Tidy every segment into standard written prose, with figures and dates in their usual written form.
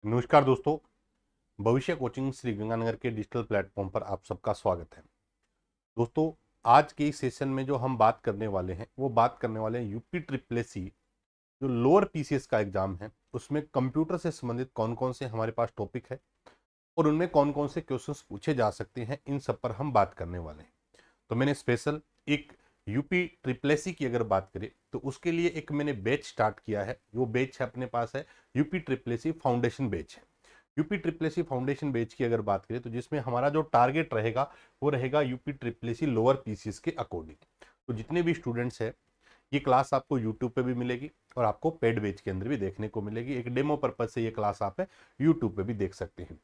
नमस्कार दोस्तों। भविष्य कोचिंग श्री गंगानगर के डिजिटल प्लेटफॉर्म पर आप सबका स्वागत है। दोस्तों, आज के इस सेशन में जो हम बात करने वाले हैं वो बात करने वाले हैं यूपी ट्रिपल एससी जो लोअर पीसीएस का एग्जाम है उसमें कंप्यूटर से संबंधित कौन कौन से हमारे पास टॉपिक है और उनमें कौन कौन से क्वेश्चंस पूछे जा सकते हैं, इन सब पर हम बात करने वाले हैं। तो मैंने स्पेशल एक यूपी ट्रिपल एससी की अगर बात करें तो उसके लिए एक मैंने बैच स्टार्ट किया है। वो बैच है अपने पास है UP triple SC foundation batch है। UP triple SC foundation batch की अगर बात करें तो जिसमें हमारा जो टारगेट रहेगा वो रहेगा UP triple SC lower PCS के अकॉर्डिंग। तो जितने भी स्टूडेंट्स हैं ये क्लास आपको यूट्यूब पे भी मिलेगी और आपको पेड बैच के अंदर भी देखने को मिलेगी। एक डेमो पर्पज से ये क्लास आप यूट्यूब पे भी देख सकते हैं।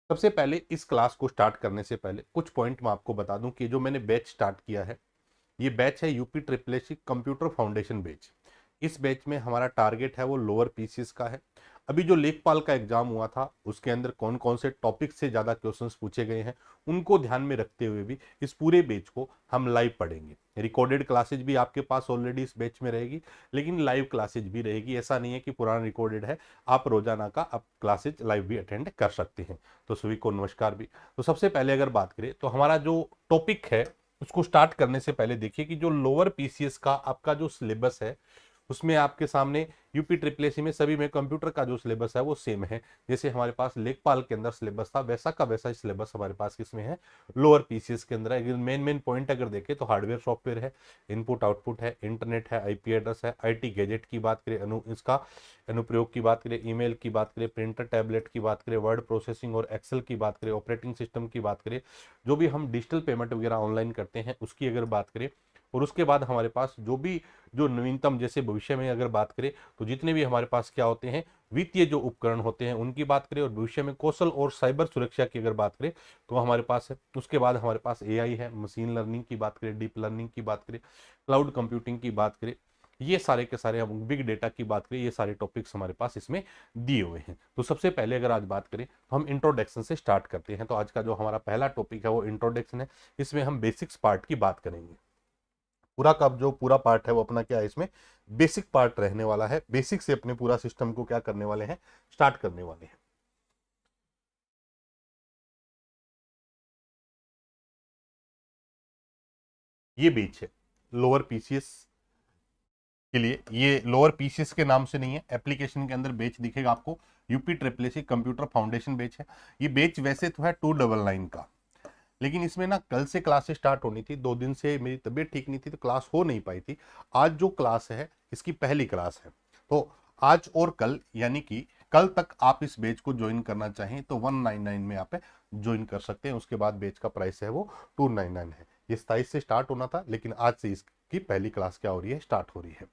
सबसे पहले इस क्लास को स्टार्ट करने से पहले कुछ पॉइंट मैं आपको बता दूं कि जो मैंने बैच स्टार्ट किया है ये बैच है UP triple SC computer foundation batch. इस बैच में हमारा टारगेट है वो लोअर पीसीएस का है। अभी जो लेखपाल का एग्जाम हुआ था उसके अंदर कौन कौन से टॉपिक से ज़्यादा क्वेश्चंस पूछे गए हैं उनको ध्यान में रखते हुए भी इस पूरे बैच को हम लाइव पढ़ेंगे। रिकॉर्डेड क्लासेज भी आपके पास ऑलरेडी इस बैच में रहेगी, लेकिन लाइव क्लासेज भी रहेगी। ऐसा नहीं है कि पुराना रिकॉर्डेड है, आप रोजाना का आप क्लासेज लाइव भी अटेंड कर सकते हैं। तो सभी को नमस्कार भी। तो सबसे पहले अगर बात करें तो हमारा जो टॉपिक है उसको स्टार्ट करने से पहले देखिए कि जो लोअर पीसीएस का आपका जो सिलेबस है उसमें आपके सामने यूपी ट्रिपल एससी में सभी में कंप्यूटर का जो सिलेबस है वो सेम है। जैसे हमारे पास लेखपाल के अंदर सिलेबस था वैसा का वैसा सिलेबस हमारे पास किसमें है, लोअर पीसीएस के अंदर है। अगर मेन मेन पॉइंट अगर देखें तो हार्डवेयर सॉफ्टवेयर है, इनपुट आउटपुट है, इंटरनेट है, आईपी एड्रेस है, आईटी गैजेट की बात करें, इसका अनुप्रयोग की बात करें, ईमेल की बात करें, प्रिंटर टैबलेट की बात करें, वर्ड प्रोसेसिंग और एक्सेल की बात करें, ऑपरेटिंग सिस्टम की बात करें, जो भी हम डिजिटल पेमेंट वगैरह ऑनलाइन करते हैं उसकी अगर बात करें, और उसके बाद हमारे पास जो भी जो नवीनतम जैसे भविष्य में अगर बात करें तो जितने भी हमारे पास क्या होते हैं वित्तीय जो उपकरण होते हैं उनकी बात करें, और भविष्य में कौशल और साइबर सुरक्षा की अगर बात करें तो हमारे पास है। उसके बाद हमारे पास एआई है, मशीन लर्निंग की बात करें, डीप लर्निंग की बात करें, क्लाउड कंप्यूटिंग की बात करें, ये सारे के सारे, हम बिग डेटा की बात करें, ये सारे टॉपिक्स हमारे पास इसमें दिए हुए हैं। तो सबसे पहले अगर आज बात करें तो हम इंट्रोडक्शन से स्टार्ट करते हैं। तो आज का जो हमारा पहला टॉपिक है वो इंट्रोडक्शन है। इसमें हम बेसिक्स पार्ट की बात करेंगे। पूरा का जो पूरा पार्ट है वो अपना क्या है, इसमें बेसिक पार्ट रहने वाला है। बेसिक से अपने पूरा सिस्टम को क्या करने वाले हैं, स्टार्ट करने वाले हैं। ये बेच है लोअर पीसीएस के लिए। ये लोअर पीसीएस के नाम से नहीं है, एप्लीकेशन के अंदर बेच दिखेगा आपको, UP triple SC computer foundation बेच है। ये बेच वैसे तो है 299 का, लेकिन इसमें ना कल से क्लासेस स्टार्ट होनी थी। 2 दिन से मेरी तबीयत ठीक नहीं थी तो क्लास हो नहीं पाई थी। आज जो क्लास है इसकी पहली क्लास है। तो आज और कल यानी कि कल तक आप इस बैच को ज्वाइन करना चाहें तो 199 में आप ज्वाइन कर सकते हैं। उसके बाद बैच का प्राइस है वो 299 है। ये 27 से स्टार्ट होना था, लेकिन आज से इसकी पहली क्लास क्या हो रही है, स्टार्ट हो रही है।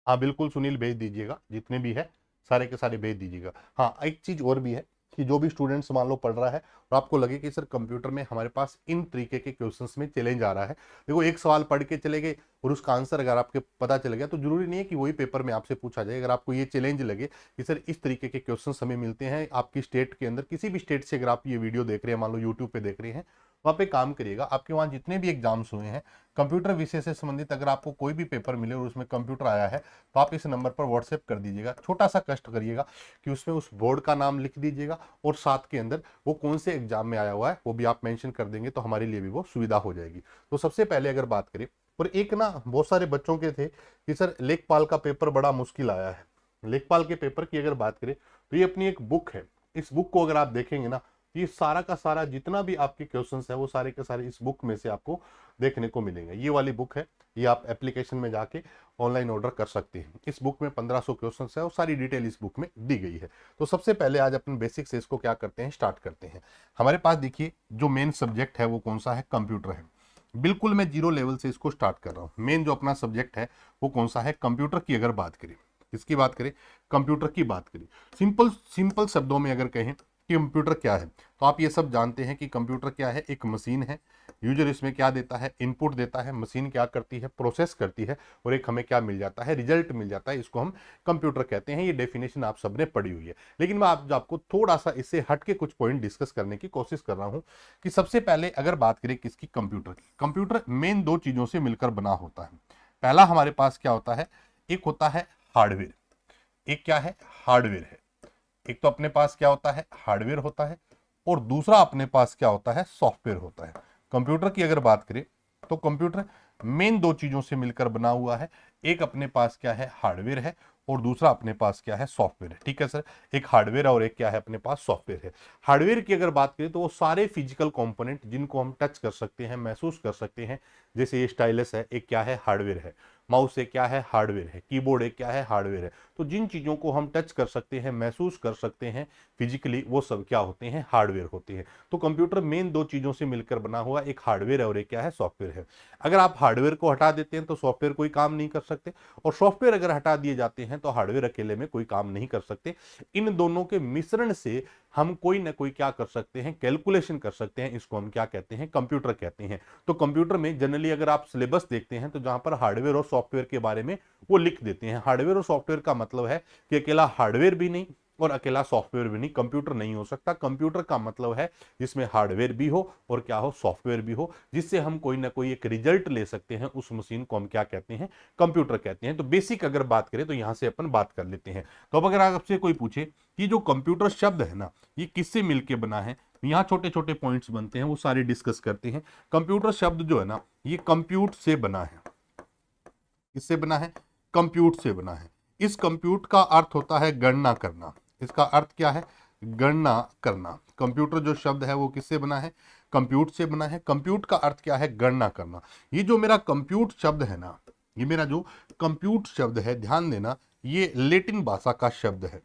हाँ बिल्कुल सुनील, भेज दीजिएगा, जितने भी है सारे के सारे भेज दीजिएगा। हाँ एक चीज और भी है कि जो भी स्टूडेंट्स मान लो पढ़ रहा है और आपको लगे कि सर कंप्यूटर में हमारे पास इन तरीके के क्वेश्चंस में चैलेंज आ रहा है, देखो एक सवाल पढ़ के चले गए और उसका आंसर अगर आपके पता चल गया तो जरूरी नहीं है कि वही पेपर में आपसे पूछा जाए। अगर आपको ये चैलेंज लगे कि सर इस तरीके के क्वेश्चन हमें मिलते हैं आपकी स्टेट के अंदर, किसी भी स्टेट से अगर आप ये वीडियो देख रहे हैं, मान लो यूट्यूब पे देख रहे हैं, वहाँ पे काम करिएगा। आपके वहाँ जितने भी एग्जाम्स हुए हैं कंप्यूटर विषय से संबंधित, अगर आपको कोई भी पेपर मिले और उसमें कंप्यूटर आया है तो आप इस नंबर पर व्हाट्सएप कर दीजिएगा। छोटा सा कष्ट करिएगा कि उसमें उस बोर्ड का नाम लिख दीजिएगा और साथ के अंदर वो कौन से एग्जाम में आया हुआ है वो भी आप मेंशन कर देंगे, तो हमारे लिए भी वो सुविधा हो जाएगी। तो सबसे पहले अगर बात करें, और एक ना बहुत सारे बच्चों के थे कि सर लेखपाल का पेपर बड़ा मुश्किल आया है। लेखपाल के पेपर की अगर बात करें तो ये अपनी एक बुक है। इस बुक को अगर आप देखेंगे ना, ये सारा का सारा जितना भी आपके क्वेश्चंस है वो सारे के सारे इस बुक में से आपको देखने को मिलेंगे। ये वाली बुक है, ये आप एप्लीकेशन में जाके ऑनलाइन ऑर्डर कर सकते हैं। इस बुक में 1500 क्वेश्चन है और सारी डिटेल इस बुक में दी गई है। तो सबसे पहले आज अपन बेसिक से इसको क्या करते हैं, स्टार्ट करते हैं। हमारे पास देखिए जो मेन सब्जेक्ट है वो कौन सा है, कंप्यूटर है। बिल्कुल मैं जीरो लेवल से इसको स्टार्ट कर रहा हूँ। मेन जो अपना सब्जेक्ट है वो कौन सा है, कंप्यूटर की अगर बात करें, किसकी बात करें, कंप्यूटर की बात करें। सिंपल सिंपल शब्दों में अगर कहें कि कंप्यूटर क्या है, तो आप ये सब जानते हैं कि कंप्यूटर क्या है, एक मशीन है। यूजर इसमें क्या देता है, इनपुट देता है, मशीन क्या करती है, प्रोसेस करती है, और एक हमें क्या मिल जाता है, रिजल्ट मिल जाता है। इसको हम कंप्यूटर कहते हैं। ये डेफिनेशन आप सबने पढ़ी हुई है, लेकिन मैं आपको थोड़ा सा इससे हट के कुछ पॉइंट डिस्कस करने की कोशिश कर रहा हूं कि सबसे पहले अगर बात करें किसकी, कंप्यूटर की। कंप्यूटर मेन दो चीजों से मिलकर बना होता है। पहला हमारे पास क्या होता है, एक होता है हार्डवेयर, एक क्या है, हार्डवेयर है। एक तो अपने पास क्या होता है, हार्डवेयर होता है, और दूसरा अपने पास क्या होता है, सॉफ्टवेयर होता है। कंप्यूटर की अगर बात करें तो कंप्यूटर मेन दो चीजों से मिलकर बना हुआ है। एक अपने पास क्या है, हार्डवेयर है, और दूसरा अपने पास क्या है, सॉफ्टवेयर है। ठीक है सर, एक हार्डवेयर और एक क्या है अपने पास, सॉफ्टवेयर है। हार्डवेयर की अगर बात करें तो वो सारे फिजिकल कंपोनेंट जिनको हम टच कर सकते हैं, महसूस कर सकते हैं, जैसे ये स्टाइलस है, एक क्या है, हार्डवेयर है। माउस एक क्या है, हार्डवेयर है। कीबोर्ड एक क्या है, हार्डवेयर है। तो जिन चीजों को हम टच कर सकते हैं, महसूस कर सकते हैं फिजिकली, वो सब क्या होते हैं, हार्डवेयर होते हैं। तो कंप्यूटर मेन दो चीजों से मिलकर बना हुआ एक हार्डवेयर है और एक क्या है, सॉफ्टवेयर है। अगर आप हार्डवेयर को हटा देते हैं तो सॉफ्टवेयर कोई काम नहीं कर सकते, और सॉफ्टवेयर अगर हटा दिए जाते हैं तो हार्डवेयर अकेले में कोई काम नहीं कर सकते। इन दोनों के मिश्रण से हम कोई ना कोई क्या कर सकते हैं, कैलकुलेशन कर सकते हैं। इसको हम क्या कहते हैं, कंप्यूटर कहते हैं। तो कंप्यूटर में जनरली अगर आप सिलेबस देखते हैं तो जहां पर हार्डवेयर और सॉफ्टवेयर के बारे में वो लिख देते हैं। हार्डवेयर और सॉफ्टवेयर का मतलब है कि अकेला हार्डवेयर भी नहीं और अकेला सॉफ्टवेयर भी नहीं, कंप्यूटर नहीं हो सकता। कंप्यूटर का मतलब है जिसमें हार्डवेयर भी हो और क्या हो, सॉफ्टवेयर भी हो, जिससे हम कोई ना कोई एक रिजल्ट ले सकते हैं। उस मशीन को हम क्या कहते हैं, कंप्यूटर कहते हैं। तो बेसिक अगर बात करें तो यहां से अपन बात कर लेते हैं। तो अब अगर आपसे कोई पूछे कि जो कंप्यूटर शब्द है ना, ये किससे मिलकर बना है, यहाँ छोटे छोटे पॉइंट्स बनते हैं, वो सारे डिस्कस करते हैं। कंप्यूटर शब्द जो है ना, ये कंप्यूट से बना है। किससे बना है, कंप्यूट से बना है। इस कंप्यूट का अर्थ होता है गणना करना। इसका अर्थ क्या है, गणना करना। कंप्यूटर जो शब्द है वो किससे बना है, कंप्यूट से बना है। कंप्यूट का अर्थ क्या है, गणना करना। ये जो मेरा कंप्यूट शब्द है ना, ये मेरा जो कंप्यूट शब्द है, ध्यान देना, ये लेटिन भाषा का शब्द है।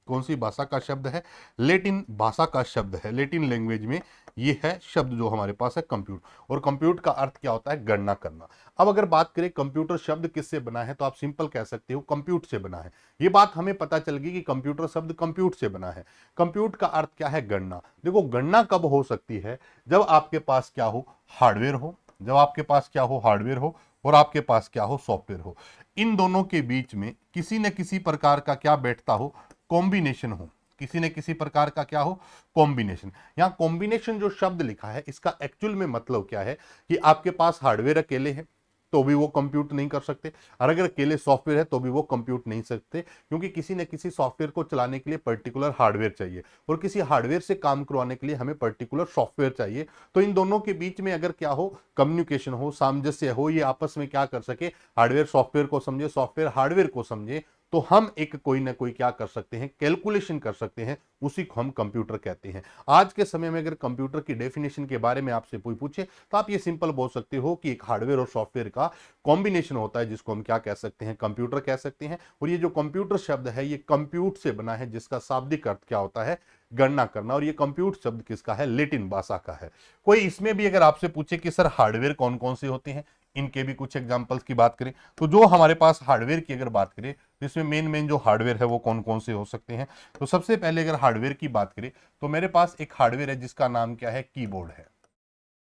कौन सी भाषा का शब्द है, लेटिन भाषा का शब्द है। लेटिन लैंग्वेज में ये है शब्द जो हमारे पास है, कंप्यूट। और कंप्यूट का अर्थ क्या होता है, गणना करना। अब अगर बात करें कंप्यूटर शब्द किससे बना है, तो आप सिंपल कह सकते हो कंप्यूट से बना है। ये बात हमें पता चल गई कि कंप्यूटर शब्द कंप्यूट से बना है। कंप्यूट का अर्थ क्या है, गणना। देखो गणना कब हो सकती है, जब आपके पास क्या हो, हार्डवेयर हो, जब आपके पास क्या हो, हार्डवेयर हो, और आपके पास क्या हो, सॉफ्टवेयर हो। इन दोनों के बीच में किसी न किसी प्रकार का क्या बैठता हो, कॉम्बिनेशन हो। किसी न किसी प्रकार का क्या हो, कॉम्बिनेशन। यहां कॉम्बिनेशन जो शब्द लिखा है, इसका एक्चुअल में मतलब क्या है कि आपके पास हार्डवेयर अकेले है तो भी वो कंप्यूट नहीं कर सकते, और अगर अकेले सॉफ्टवेयर है तो भी वो कंप्यूट नहीं सकते, क्योंकि किसी न किसी सॉफ्टवेयर को चलाने के लिए पर्टिकुलर हार्डवेयर चाहिए, और किसी हार्डवेयर से काम करवाने के लिए हमें पर्टिकुलर सॉफ्टवेयर चाहिए। तो इन दोनों के बीच में अगर क्या हो, कम्युनिकेशन हो, सामंजस्य हो, ये आपस में क्या कर सके, हार्डवेयर सॉफ्टवेयर को समझे, सॉफ्टवेयर हार्डवेयर को समझे, तो हम एक कोई ना कोई क्या कर सकते हैं, कैलकुलेशन कर सकते हैं। उसी को हम कंप्यूटर कहते हैं। आज के समय में अगर कंप्यूटर की डेफिनेशन के बारे में आपसे कोई पूछे तो आप ये सिंपल बोल सकते हो कि एक हार्डवेयर और सॉफ्टवेयर का कॉम्बिनेशन होता है, जिसको हम क्या कह सकते हैं, कंप्यूटर कह सकते हैं। और ये जो कंप्यूटर शब्द है, ये कंप्यूट से बना है, जिसका शाब्दिक अर्थ क्या होता है, गणना करना। और ये कंप्यूट शब्द किसका है, लेटिन भाषा का है। कोई इसमें भी अगर आपसे पूछे कि सर हार्डवेयर कौन कौन से होते हैं, इनके भी कुछ एग्जांपल्स की बात करें, तो जो हमारे पास हार्डवेयर की अगर बात करें तो इसमें मेन मेन जो हार्डवेयर है वो कौन कौन से हो सकते हैं। तो सबसे पहले अगर हार्डवेयर की बात करें तो मेरे पास एक हार्डवेयर है जिसका नाम क्या है, कीबोर्ड है।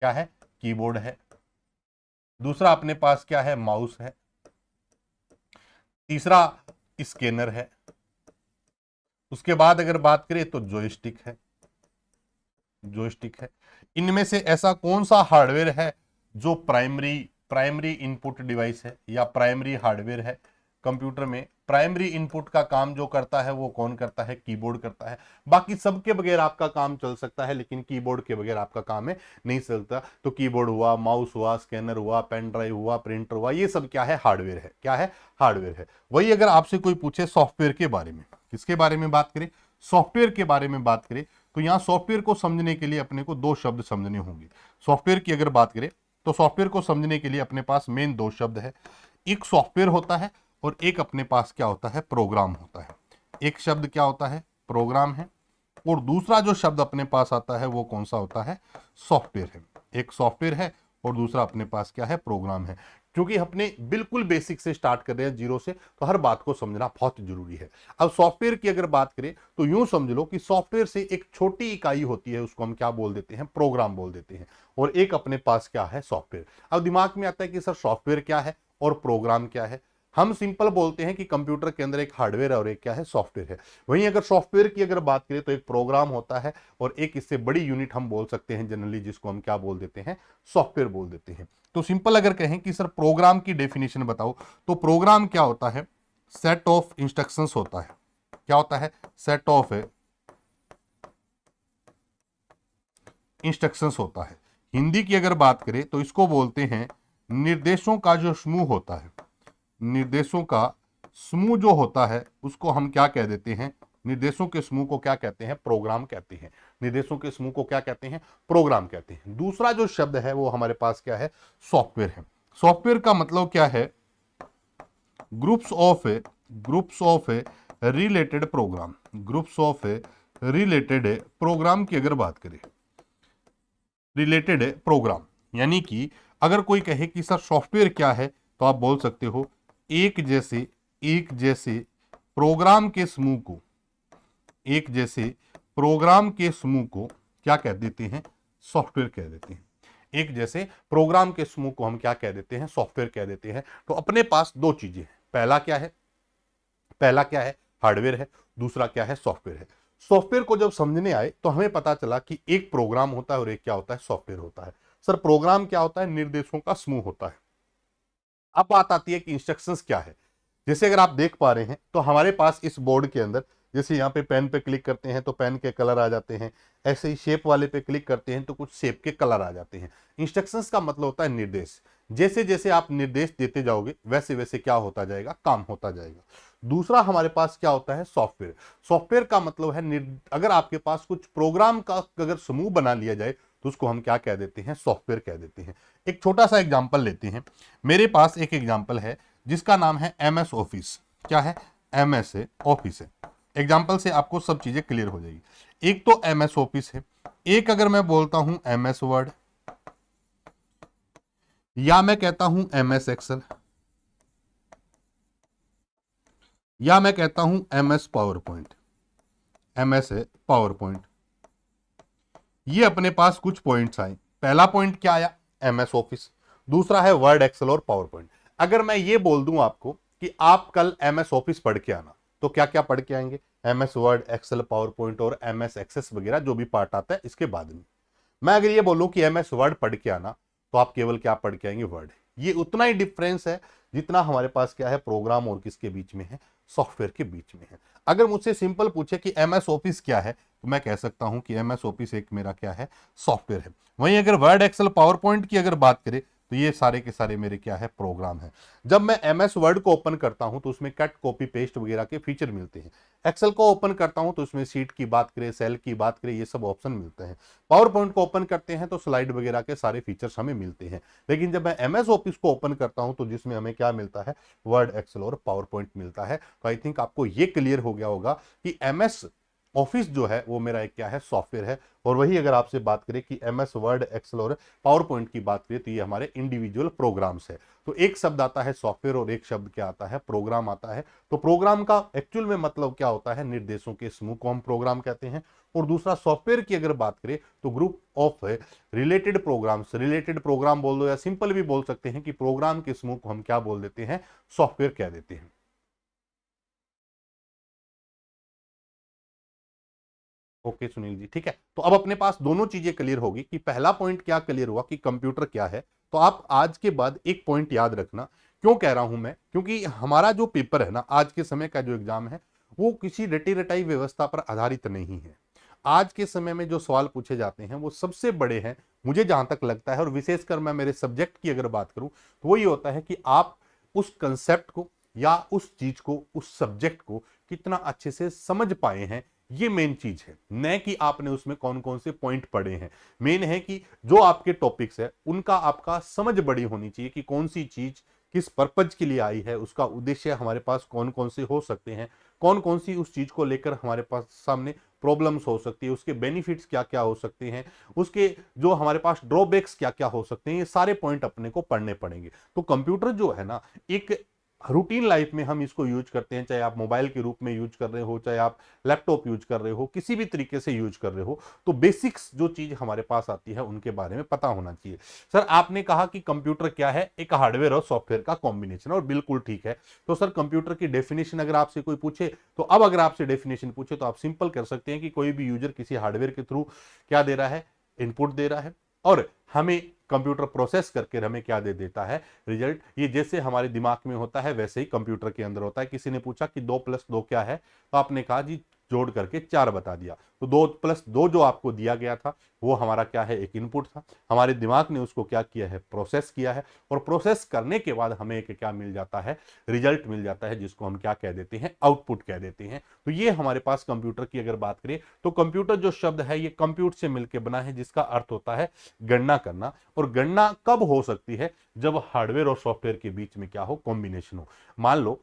क्या है, कीबोर्ड है। दूसरा अपने पास क्या है, माउस है। तीसरा स्कैनर है। उसके बाद अगर बात करें तो जॉयस्टिक है, जॉयस्टिक है। इनमें से ऐसा कौन सा हार्डवेयर है जो प्राइमरी प्राइमरी इनपुट डिवाइस है या प्राइमरी हार्डवेयर है। कंप्यूटर में प्राइमरी इनपुट का काम जो करता है वो कौन करता है, कीबोर्ड करता है। बाकी सबके बगैर आपका काम चल सकता है, लेकिन कीबोर्ड के बगैर आपका काम है नहीं चलता। तो कीबोर्ड हुआ, माउस हुआ, स्कैनर हुआ, पेन ड्राइव हुआ, प्रिंटर हुआ, ये सब क्या है, हार्डवेयर है। क्या है, हार्डवेयर है। वही अगर आपसे कोई पूछे सॉफ्टवेयर के बारे में, किसके बारे में बात करें, सॉफ्टवेयर के बारे में बात करें, तो यहां सॉफ्टवेयर को समझने के लिए अपने को दो शब्द समझने होंगे। सॉफ्टवेयर की अगर बात करें तो सॉफ्टवेयर को समझने के लिए अपने पास मेन दो शब्द है। एक सॉफ्टवेयर होता है और एक अपने पास क्या होता है, प्रोग्राम होता है। एक शब्द क्या होता है, प्रोग्राम है, और दूसरा जो शब्द अपने पास आता है वो कौन सा होता है, सॉफ्टवेयर है। एक सॉफ्टवेयर है और दूसरा अपने पास क्या है, प्रोग्राम है। क्योंकि अपने बिल्कुल बेसिक से स्टार्ट कर रहे हैं, जीरो से, तो हर बात को समझना बहुत जरूरी है। अब सॉफ्टवेयर की अगर बात करें तो यूं समझ लो कि सॉफ्टवेयर से एक छोटी इकाई होती है, उसको हम क्या बोल देते हैं, प्रोग्राम बोल देते हैं। और एक अपने पास क्या है, सॉफ्टवेयर। अब दिमाग में आता है कि सर सॉफ्टवेयर क्या है और प्रोग्राम क्या है। हम सिंपल बोलते हैं कि कंप्यूटर के अंदर एक हार्डवेयर और एक क्या है, सॉफ्टवेयर है। वहीं अगर सॉफ्टवेयर की अगर बात करें तो एक प्रोग्राम होता है और एक इससे बड़ी यूनिट हम बोल सकते हैं जनरली, जिसको हम क्या बोल देते हैं, सॉफ्टवेयर बोल देते हैं। तो सिंपल अगर कहें कि सर प्रोग्राम की डेफिनेशन बताओ, तो प्रोग्राम क्या होता है, सेट ऑफ इंस्ट्रक्शंस होता है। क्या होता है, सेट ऑफ इंस्ट्रक्शंस होता है। हिंदी की अगर बात करें तो इसको बोलते हैं निर्देशों का जो समूह होता है। निर्देशों का समूह जो होता है उसको हम क्या कह देते हैं, निर्देशों के समूह को क्या कहते हैं, प्रोग्राम कहते हैं। निर्देशों के समूह को क्या कहते हैं, प्रोग्राम कहते हैं। दूसरा जो शब्द है वो हमारे पास क्या है, सॉफ्टवेयर है। सॉफ्टवेयर का मतलब क्या है, groups of a related program. Groups of a related program की अगर बात करें, रिलेटेड प्रोग्राम यानी कि अगर कोई कहे कि सर सॉफ्टवेयर क्या है, तो आप बोल सकते हो एक जैसे प्रोग्राम के समूह को, एक जैसे प्रोग्राम के समूह को क्या कह देते हैं, सॉफ्टवेयर कह देते हैं। एक जैसे प्रोग्राम के समूह को हम क्या कह देते हैं, सॉफ्टवेयर कह देते हैं। तो अपने पास दो चीजें हैं, पहला क्या है, हार्डवेयर है, दूसरा क्या है, सॉफ्टवेयर है। सॉफ्टवेयर को जब समझने आए तो हमें पता चला कि एक प्रोग्राम होता है और एक क्या होता है, सॉफ्टवेयर होता है। सर प्रोग्राम क्या होता है, निर्देशों का समूह होता है। अब बात आती है कि इंस्ट्रक्शंस क्या है। जैसे अगर आप देख पा रहे हैं तो हमारे पास इस बोर्ड के अंदर, जैसे यहाँ पे पेन पे क्लिक करते हैं तो पेन के कलर आ जाते हैं, ऐसे ही शेप वाले पे क्लिक करते हैं तो कुछ शेप के कलर आ जाते हैं। इंस्ट्रक्शंस का मतलब होता है निर्देश। जैसे जैसे आप निर्देश देते जाओगे वैसे वैसे क्या होता जाएगा, काम होता जाएगा। दूसरा हमारे पास क्या होता है, सॉफ्टवेयर। सॉफ्टवेयर का मतलब है अगर आपके पास कुछ प्रोग्राम का अगर समूह बना लिया जाए तो उसको हम क्या कह देते हैं, सॉफ्टवेयर कह देते हैं। एक छोटा सा एग्जाम्पल लेते हैं। मेरे पास एक एग्जाम्पल है जिसका नाम है MS ऑफिस। क्या है, MS ऑफिस है। एग्जाम्पल से आपको सब चीजें क्लियर हो जाएगी। एक तो MS ऑफिस है, एक अगर मैं बोलता हूं MS वर्ड, या मैं कहता हूं MS एक्सेल, या मैं कहता हूं MS पावर पॉइंट। MS है पावर पॉइंट। ये अपने पास कुछ पॉइंट्स आए। पहला पॉइंट क्या आया, MS ऑफिस। दूसरा है वर्ड, एक्सेल और पावर पॉइंट। अगर मैं ये बोल दूं आपको कि आप कल MS ऑफिस पढ़ के आना, तो क्या क्या पढ़ के आएंगे, MS Word, Excel, PowerPoint और MS एक्सेस वगैरह जो भी पार्ट आता है इसके बाद में। मैं अगर ये बोलूं कि MS वर्ड पढ़ के आना, तो आप केवल क्या पढ़ के आएंगे, वर्ड। ये उतना ही डिफरेंस है जितना हमारे पास क्या है, प्रोग्राम और किसके बीच में है, सॉफ्टवेयर के बीच में है। अगर मुझसे सिंपल पूछे कि MS ऑफिस क्या है, तो मैं कह सकता हूं कि MS ऑफिस एक मेरा क्या है, सॉफ्टवेयर है। वहीं अगर वर्ड, एक्सेल, पावर पॉइंट की अगर बात करें तो ये सारे के सारे मेरे क्या है, प्रोग्राम है। जब मैं MS वर्ड को ओपन करता हूं तो उसमें कट, कॉपी, पेस्ट वगैरह के फीचर मिलते हैं। एक्सेल को ओपन करता हूं तो उसमें सीट की बात करें, सेल की बात करें, ये सब ऑप्शन मिलते हैं। पावर पॉइंट को ओपन करते हैं तो स्लाइड वगैरह के सारे फीचर्स हमें मिलते हैं। लेकिन जब मैं MS ऑफिस को ओपन करता हूं तो जिसमें हमें क्या मिलता है, वर्ड, एक्सेल और पावर पॉइंट मिलता है। तो आई थिंक आपको ये क्लियर हो गया होगा कि MS ऑफिस जो है वो मेरा एक क्या है, सॉफ्टवेयर है। और वही अगर आपसे बात करें कि MS वर्ड, एक्सेल और पावर पॉइंट की बात करें तो ये हमारे इंडिविजुअल प्रोग्राम्स है। तो एक शब्द आता है सॉफ्टवेयर और एक शब्द क्या आता है, प्रोग्राम आता है। तो प्रोग्राम का एक्चुअल में मतलब क्या होता है, निर्देशों के समूह को हम प्रोग्राम कहते हैं। और दूसरा सॉफ्टवेयर की अगर बात करें तो group of related programs. Related program बोल दो या सिंपल भी बोल सकते हैं कि प्रोग्राम के समूह को हम क्या बोल देते हैं, सॉफ्टवेयर कह देते हैं। ओके सुनील जी, ठीक है। तो अब अपने पास दोनों चीजें क्लियर होगी कि पहला पॉइंट क्या क्लियर हुआ कि कंप्यूटर क्या है। तो आप आज के बाद एक पॉइंट याद रखना। क्यों कह रहा हूं मैं, क्योंकि हमारा जो पेपर है ना, आज के समय का जो एग्जाम है, वो किसी रटी रटाई व्यवस्था पर आधारित नहीं है। आज के समय में जो सवाल पूछे जाते हैं वो सबसे बड़े हैं, मुझे जहां तक लगता है। और विशेषकर मैं मेरे सब्जेक्ट की अगर बात करूं तो वो ये होता है कि आप उस कंसेप्ट को या उस चीज को, उस सब्जेक्ट को कितना अच्छे से समझ पाए हैं, ये मेन चीज है। न कि आपने उसमें कौन कौन से पॉइंट पढ़े हैं। मेन है कि जो आपके टॉपिक्स है उनका आपका समझ बड़ी होनी चाहिए कि कौन सी चीज किस पर्पज के लिए आई है, उसका उद्देश्य हमारे पास कौन कौन से हो सकते हैं, कौन कौन सी उस चीज को लेकर हमारे पास सामने प्रॉब्लम्स हो सकती है, उसके बेनिफिट्स क्या क्या हो सकते हैं, उसके जो हमारे पास ड्रॉबैक्स क्या क्या हो सकते हैं, ये सारे पॉइंट अपने को पढ़ने पड़ेंगे। तो कंप्यूटर जो है ना, एक रूटीन लाइफ में हम इसको यूज करते हैं, चाहे आप मोबाइल के रूप में यूज कर रहे हो, चाहे आप लैपटॉप यूज कर रहे हो, किसी भी तरीके से यूज कर रहे हो, तो बेसिक्स जो चीज हमारे पास आती है उनके बारे में पता होना चाहिए। सर आपने कहा कि कंप्यूटर क्या है, एक हार्डवेयर और सॉफ्टवेयर का कॉम्बिनेशन, और बिल्कुल ठीक है। तो सर कंप्यूटर की डेफिनेशन अगर आपसे कोई पूछे, तो अब अगर आपसे डेफिनेशन पूछे तो आप सिंपल कर सकते हैं कि कोई भी यूजर किसी हार्डवेयर के थ्रू क्या दे रहा है, इनपुट दे रहा है, और हमें कंप्यूटर प्रोसेस करके हमें क्या दे देता है, रिजल्ट। ये जैसे हमारे दिमाग में होता है वैसे ही कंप्यूटर के अंदर होता है। किसी ने पूछा कि 2+2 क्या है, तो आपने कहा जी जोड़ करके 4 बता दिया। तो 2+2 जो आपको दिया गया था वो हमारा क्या है, एक इनपुट था। हमारे दिमाग ने उसको क्या किया है, प्रोसेस किया है, और प्रोसेस करने के बाद हमें एक क्या मिल जाता है, रिजल्ट मिल जाता है, जिसको हम क्या कह देते हैं, आउटपुट कह देते हैं। तो ये हमारे पास कंप्यूटर की अगर बात करें, तो कंप्यूटर जो शब्द है ये कंप्यूट से मिलकर बना है, जिसका अर्थ होता है गणना करना। और गणना कब हो सकती है, जब हार्डवेयर और सॉफ्टवेयर के बीच में क्या हो, कॉम्बिनेशन हो। मान लो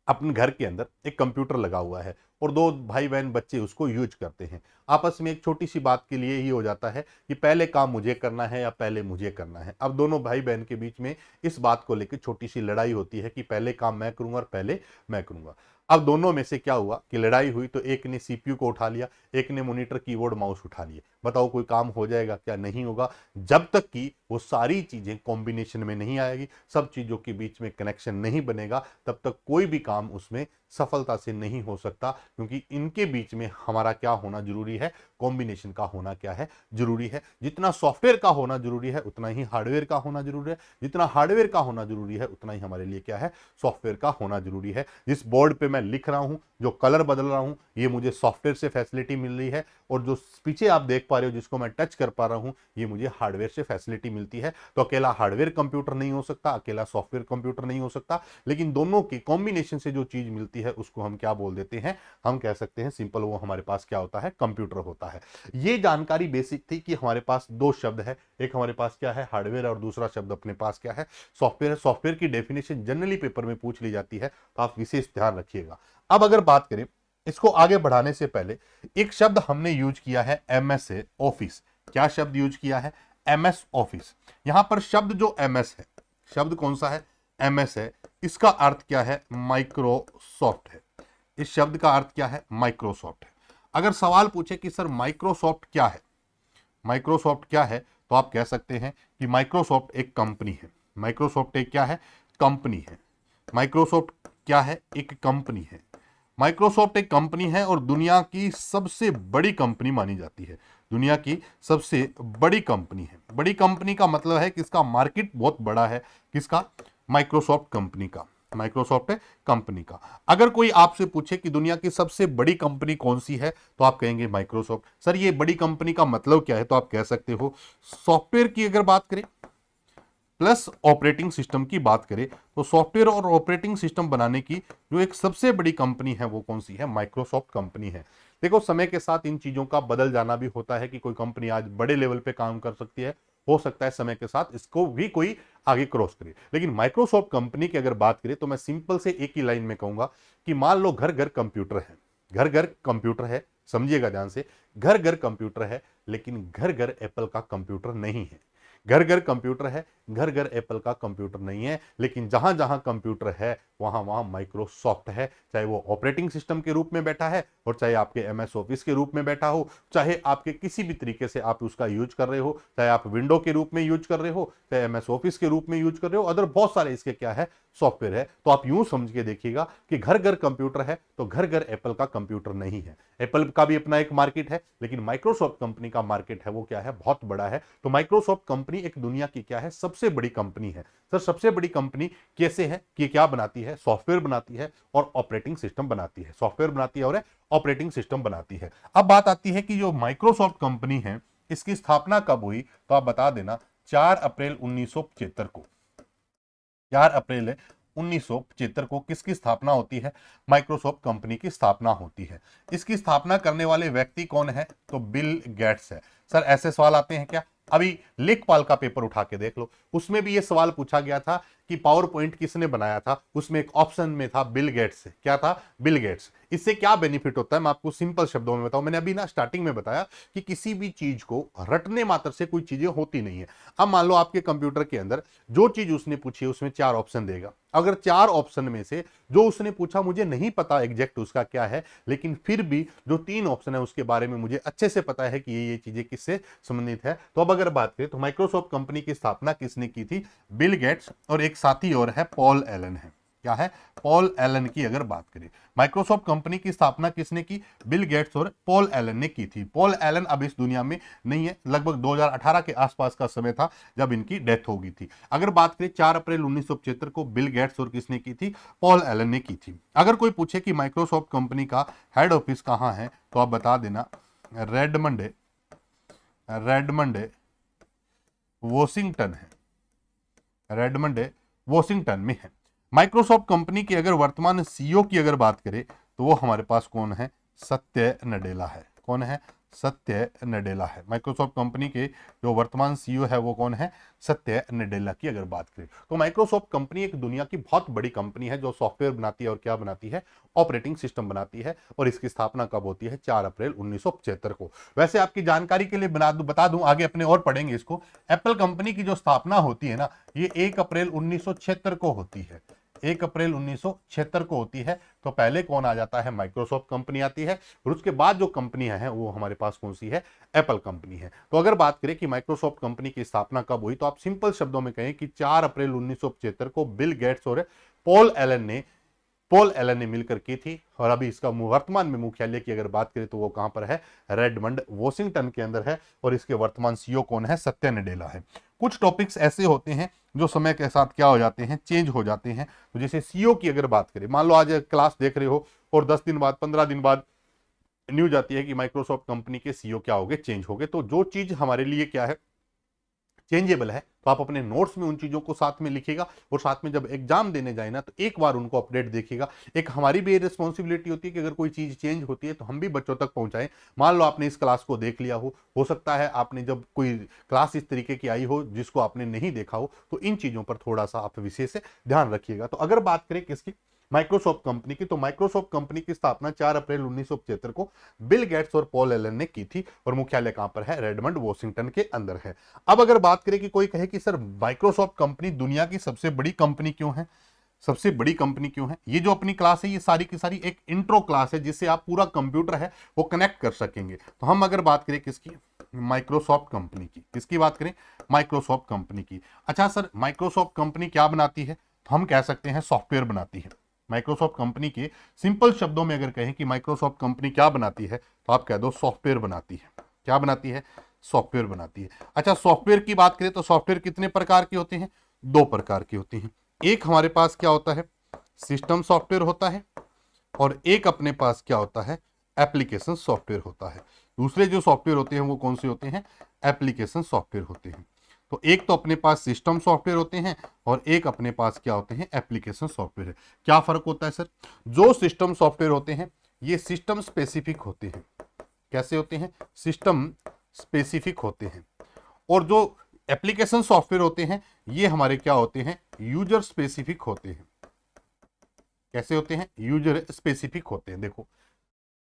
अपने घर के अंदर एक कंप्यूटर लगा हुआ है और दो भाई बहन बच्चे उसको यूज करते हैं। आपस में एक छोटी सी बात के लिए ही हो जाता है कि पहले काम मुझे करना है या पहले मुझे करना है। अब दोनों भाई बहन के बीच में इस बात को लेकर छोटी सी लड़ाई होती है कि पहले काम मैं करूंगा और पहले मैं करूंगा। अब दोनों में से क्या हुआ कि लड़ाई हुई, तो एक ने सीपीयू को उठा लिया, एक ने मॉनिटर कीबोर्ड माउस उठा लिए। बताओ कोई काम हो जाएगा क्या, नहीं होगा, जब तक कि वो सारी चीजें कॉम्बिनेशन में नहीं आएगी, सब चीजों के बीच में कनेक्शन नहीं बनेगा, तब तक कोई भी काम उसमें सफलता से नहीं हो सकता। क्योंकि इनके बीच में हमारा क्या होना जरूरी है, कॉम्बिनेशन का होना क्या है, जरूरी है। जितना सॉफ्टवेयर का होना जरूरी है उतना ही हार्डवेयर का होना जरूरी है, जितना हार्डवेयर का होना जरूरी है उतना ही हमारे लिए क्या है, सॉफ्टवेयर का होना जरूरी है। जिस बोर्ड पे मैं लिख रहा हूं, जो कलर बदल रहा हूं, ये मुझे सॉफ्टवेयर से फैसिलिटी मिल रही है, और जो पीछे आप देख पा रहे हो जिसको मैं टच कर पा रहा हूं, ये मुझे हार्डवेयर से फैसिलिटी मिलती है। तो अकेला हार्डवेयर कंप्यूटर नहीं हो सकता, अकेला सॉफ्टवेयर कंप्यूटर नहीं हो सकता, लेकिन दोनों के कॉम्बिनेशन से जो चीज मिलती है उसको हम क्या बोल देते हैं, हम कह सकते हैं सिंपल, वो हमारे पास क्या होता है, कंप्यूटर होता है। ये जानकारी बेसिक थी कि हमारे पास दो शब्द है, एक हमारे पास क्या है, हार्डवेयर, और दूसरा शब्द अपने पास क्या है, सॉफ्टवेयर है। सॉफ्टवेयर की डेफिनेशन जनरली पेपर में पूछ ली जाती है, तो आप विशेष ध्यान रखिएगा। अब अगर बात करें इसको आगे बढ़ाने से पहले, एक शब्द हमने यूज किया है, एमएस ऑफिस। क्या शब्द यूज किया है, एमएस ऑफिस। यहां पर शब्द जो एमएस है, शब्द कौन सा है, एमएस है, इसका अर्थ क्या है, माइक्रोसॉफ्ट है। इस शब्द का अर्थ क्या है, माइक्रोसॉफ्ट है। अगर सवाल पूछे कि सर माइक्रोसॉफ्ट क्या है, माइक्रोसॉफ्ट क्या है, तो आप कह सकते हैं कि माइक्रोसॉफ्ट एक कंपनी है। माइक्रोसॉफ्ट एक क्या है, कंपनी है। माइक्रोसॉफ्ट क्या है, एक कंपनी है। माइक्रोसॉफ्ट एक कंपनी है और दुनिया की सबसे बड़ी कंपनी मानी जाती है। दुनिया की सबसे बड़ी कंपनी है। बड़ी कंपनी का मतलब है कि इसका मार्केट बहुत बड़ा है, किसका, माइक्रोसॉफ्ट कंपनी का, माइक्रोसॉफ्ट कंपनी का। अगर कोई आपसे पूछे कि दुनिया की सबसे बड़ी कंपनी कौन सी है, तो आप कहेंगे माइक्रोसॉफ्ट। सर ये बड़ी कंपनी का मतलब क्या है, तो आप कह सकते हो सॉफ्टवेयर की अगर बात करें प्लस ऑपरेटिंग सिस्टम की बात करें, तो सॉफ्टवेयर और ऑपरेटिंग सिस्टम बनाने की जो एक सबसे बड़ी कंपनी है वो कौन सी है, माइक्रोसॉफ्ट कंपनी है। देखो समय के साथ इन चीजों का बदल जाना भी होता है कि कोई कंपनी आज बड़े लेवल पे काम कर सकती है, हो सकता है समय के साथ इसको भी कोई आगे क्रॉस करे। लेकिन माइक्रोसॉफ्ट कंपनी की अगर बात करें तो मैं सिंपल से एक ही लाइन में कहूंगा कि मान लो घर घर कंप्यूटर है, घर घर कंप्यूटर है, समझिएगा ध्यान से, घर घर कंप्यूटर है, लेकिन घर घर एप्पल का कंप्यूटर नहीं है। घर घर कंप्यूटर है, घर घर एप्पल का कंप्यूटर नहीं है, लेकिन जहां जहां कंप्यूटर है वहां वहां माइक्रोसॉफ्ट है। चाहे वो ऑपरेटिंग सिस्टम के रूप में बैठा है, और चाहे आपके एमएस ऑफिस के रूप में बैठा हो, चाहे आपके किसी भी तरीके से आप उसका यूज कर रहे हो, चाहे आप विंडो के रूप में यूज कर रहे हो, चाहे एमएस ऑफिस के रूप में यूज कर रहे हो, अदर बहुत सारे इसके क्या है, सॉफ्टवेयर है। तो आप यूं समझ के देखिएगा कि घर घर कंप्यूटर है तो घर घर एप्पल का कंप्यूटर नहीं है। एप्पल का भी अपना एक मार्केट है, लेकिन माइक्रोसॉफ्ट कंपनी का मार्केट है वो क्या है, बहुत बड़ा है। तो माइक्रोसॉफ्ट कंपनी एक दुनिया की क्या है, सबसे बड़ी कंपनी है। सर सबसे बड़ी कंपनी कैसे है, कि क्या बनाती है, सॉफ्टवेयर बनाती है और ऑपरेटिंग सिस्टम बनाती है, सॉफ्टवेयर बनाती है और ऑपरेटिंग सिस्टम बनाती है। अब बात आती है कि जो माइक्रोसॉफ्ट कंपनी है इसकी स्थापना कब हुई, तो आप बता देना, 4 अप्रैल 1975 को। 4 अप्रैल 1975 को किसकी स्थापना होती है, माइक्रोसॉफ्ट कंपनी की स्थापना होती है। इसकी स्थापना करने वाले व्यक्ति कौन है, तो बिल गेट्स है। सर ऐसे सवाल आते हैं क्या, अभी लेखपाल का पेपर उठा के देख लो, उसमें भी ये सवाल पूछा गया था कि पावर पॉइंट किसने बनाया था, उसमें एक ऑप्शन में था बिल गेट्स। क्या था, बिल गेट्स। इससे क्या बेनिफिट होता है मैं आपको सिंपल शब्दों में बताऊं। मैंने अभी ना स्टार्टिंग में बताया कि किसी भी चीज को रटने मात्र से कोई चीजें होती नहीं है। अब मान लो आपके कंप्यूटर के अंदर जो चीज उसने पूछी है उसमें 4 ऑप्शन देगा, अगर 4 ऑप्शन में से जो उसने पूछा मुझे नहीं पता एग्जैक्ट उसका क्या है, लेकिन फिर भी जो 3 ऑप्शन है उसके बारे में मुझे अच्छे से पता है कि ये चीजें किससे संबंधित है। तो अब अगर बात करें तो माइक्रोसॉफ्ट कंपनी की स्थापना किसने की थी? बिल गेट्स और एक साथी और है पॉल एलन है। क्या है? पॉल एलन की अगर बात करें, माइक्रोसॉफ्ट कंपनी की स्थापना किसने की? बिल गेट्स और पॉल एलन ने की थी। पॉल एलन अब इस दुनिया में नहीं है, लगभग 2018 के आसपास का समय था जब इनकी डेथ हो गई थी। अगर बात करें 4 अप्रैल 1975 को बिल गेट्स और किसने की थी? पॉल एलन ने की थी। अगर कोई पूछे कि माइक्रोसॉफ्ट कंपनी का हेड ऑफिस कहां है तो आप बता देना रेडमंड वॉशिंगटन है, रेडमंड वॉशिंगटन में है। माइक्रोसॉफ्ट कंपनी की अगर वर्तमान सीईओ की अगर बात करें तो वो हमारे पास कौन है? सत्य नडेला है। कौन है? सत्य नडेला है। माइक्रोसॉफ्ट कंपनी के जो वर्तमान सीईओ है वो कौन है? सत्य नडेला की अगर बात करें तो माइक्रोसॉफ्ट कंपनी एक दुनिया की बहुत बड़ी कंपनी है जो सॉफ्टवेयर बनाती है और क्या बनाती है? ऑपरेटिंग सिस्टम बनाती है। और इसकी स्थापना कब होती है? 4 अप्रैल 1975 को। वैसे आपकी जानकारी के लिए बता दूं, आगे अपने और पढ़ेंगे इसको। एप्पल कंपनी की जो स्थापना होती है ना, ये 1 अप्रैल 1976 को होती है। 1 अप्रैल 1976 को होती है। तो पहले कौन आ जाता है? माइक्रोसॉफ्ट कंपनी आती है, और उसके बाद जो कंपनियां हैं वो हमारे पास कौन सी है? एप्पल कंपनी है। तो अगर बात करें कि माइक्रोसॉफ्ट कंपनी की स्थापना कब हुई तो आप सिंपल शब्दों में कहें कि 4 अप्रैल 1975 को बिल गेट्स और पॉल एलन ने मिलकर की थी। और अभी इसका वर्तमान में मुख्यालय की अगर बात करें तो वो कहां पर है? रेडमंड वॉशिंगटन के अंदर है। और इसके वर्तमान सीईओ कौन है? सत्य नडेला है। कुछ टॉपिक्स ऐसे होते हैं जो समय के साथ क्या हो जाते हैं? चेंज हो जाते हैं। तो जैसे सीईओ की अगर बात करें, मान लो आज क्लास देख रहे हो और 10 दिन बाद 15 दिन बाद न्यूज आती है कि माइक्रोसॉफ्ट कंपनी के सीईओ क्या हो गए? चेंज हो गए। तो जो चीज हमारे लिए क्या है? चेंजेबल है, तो आप अपने नोट्स में उन चीजों को साथ में लिखिएगा और साथ में जब एग्जाम देने जाए ना तो एक बार उनको अपडेट देखिएगा। एक हमारी भी रिस्पॉन्सिबिलिटी होती है कि अगर कोई चीज चेंज होती है तो हम भी बच्चों तक पहुंचाएं। मान लो आपने इस क्लास को देख लिया हो सकता है आपने जब कोई क्लास इस तरीके की आई हो जिसको आपने नहीं देखा हो, तो इन चीजों पर थोड़ा सा आप विशेष ध्यान रखिएगा। तो अगर बात करें किसकी? माइक्रोसॉफ्ट कंपनी की, तो माइक्रोसॉफ्ट कंपनी की स्थापना 4 अप्रैल 1975 को बिल गेट्स और पॉल एलन ने की थी और मुख्यालय कहां पर है? रेडमंड वॉशिंगटन के अंदर है। अब अगर बात करें कि कोई कहे कि सर माइक्रोसॉफ्ट कंपनी दुनिया की सबसे बड़ी कंपनी क्यों है? सबसे बड़ी कंपनी क्यों है? ये जो अपनी क्लास है ये सारी की सारी एक इंट्रो क्लास है जिससे आप पूरा कंप्यूटर है वो कनेक्ट कर सकेंगे। तो हम अगर बात करें किसकी? माइक्रोसॉफ्ट कंपनी की। किसकी बात करें? माइक्रोसॉफ्ट कंपनी की। अच्छा सर माइक्रोसॉफ्ट कंपनी क्या बनाती है? तो हम कह सकते हैं सॉफ्टवेयर बनाती है। माइक्रोसॉफ्ट कंपनी के सिंपल शब्दों में अगर कहें कि माइक्रोसॉफ्ट कंपनी क्या बनाती है तो आप कह दो सॉफ्टवेयर बनाती है। क्या बनाती है? सॉफ्टवेयर बनाती है। अच्छा सॉफ्टवेयर की बात करें तो सॉफ्टवेयर कितने प्रकार के होते हैं? 2 प्रकार के होते हैं। एक हमारे पास क्या होता है? सिस्टम सॉफ्टवेयर होता है, और एक अपने पास क्या होता है? एप्लीकेशन सॉफ्टवेयर होता है। दूसरे जो सॉफ्टवेयर होते हैं वो कौन से होते हैं? एप्लीकेशन सॉफ्टवेयर होते हैं। तो एक तो अपने पास सिस्टम सॉफ्टवेयर होते हैं और एक अपने पास क्या होते हैं? एप्लीकेशन सॉफ्टवेयर है। क्या फर्क होता है सर? जो सिस्टम सॉफ्टवेयर होते हैं ये सिस्टम स्पेसिफिक होते हैं। कैसे होते हैं? सिस्टम स्पेसिफिक होते हैं। और जो एप्लीकेशन सॉफ्टवेयर होते हैं ये हमारे क्या होते हैं? यूजर स्पेसिफिक होते हैं। कैसे होते हैं? यूजर स्पेसिफिक होते हैं। देखो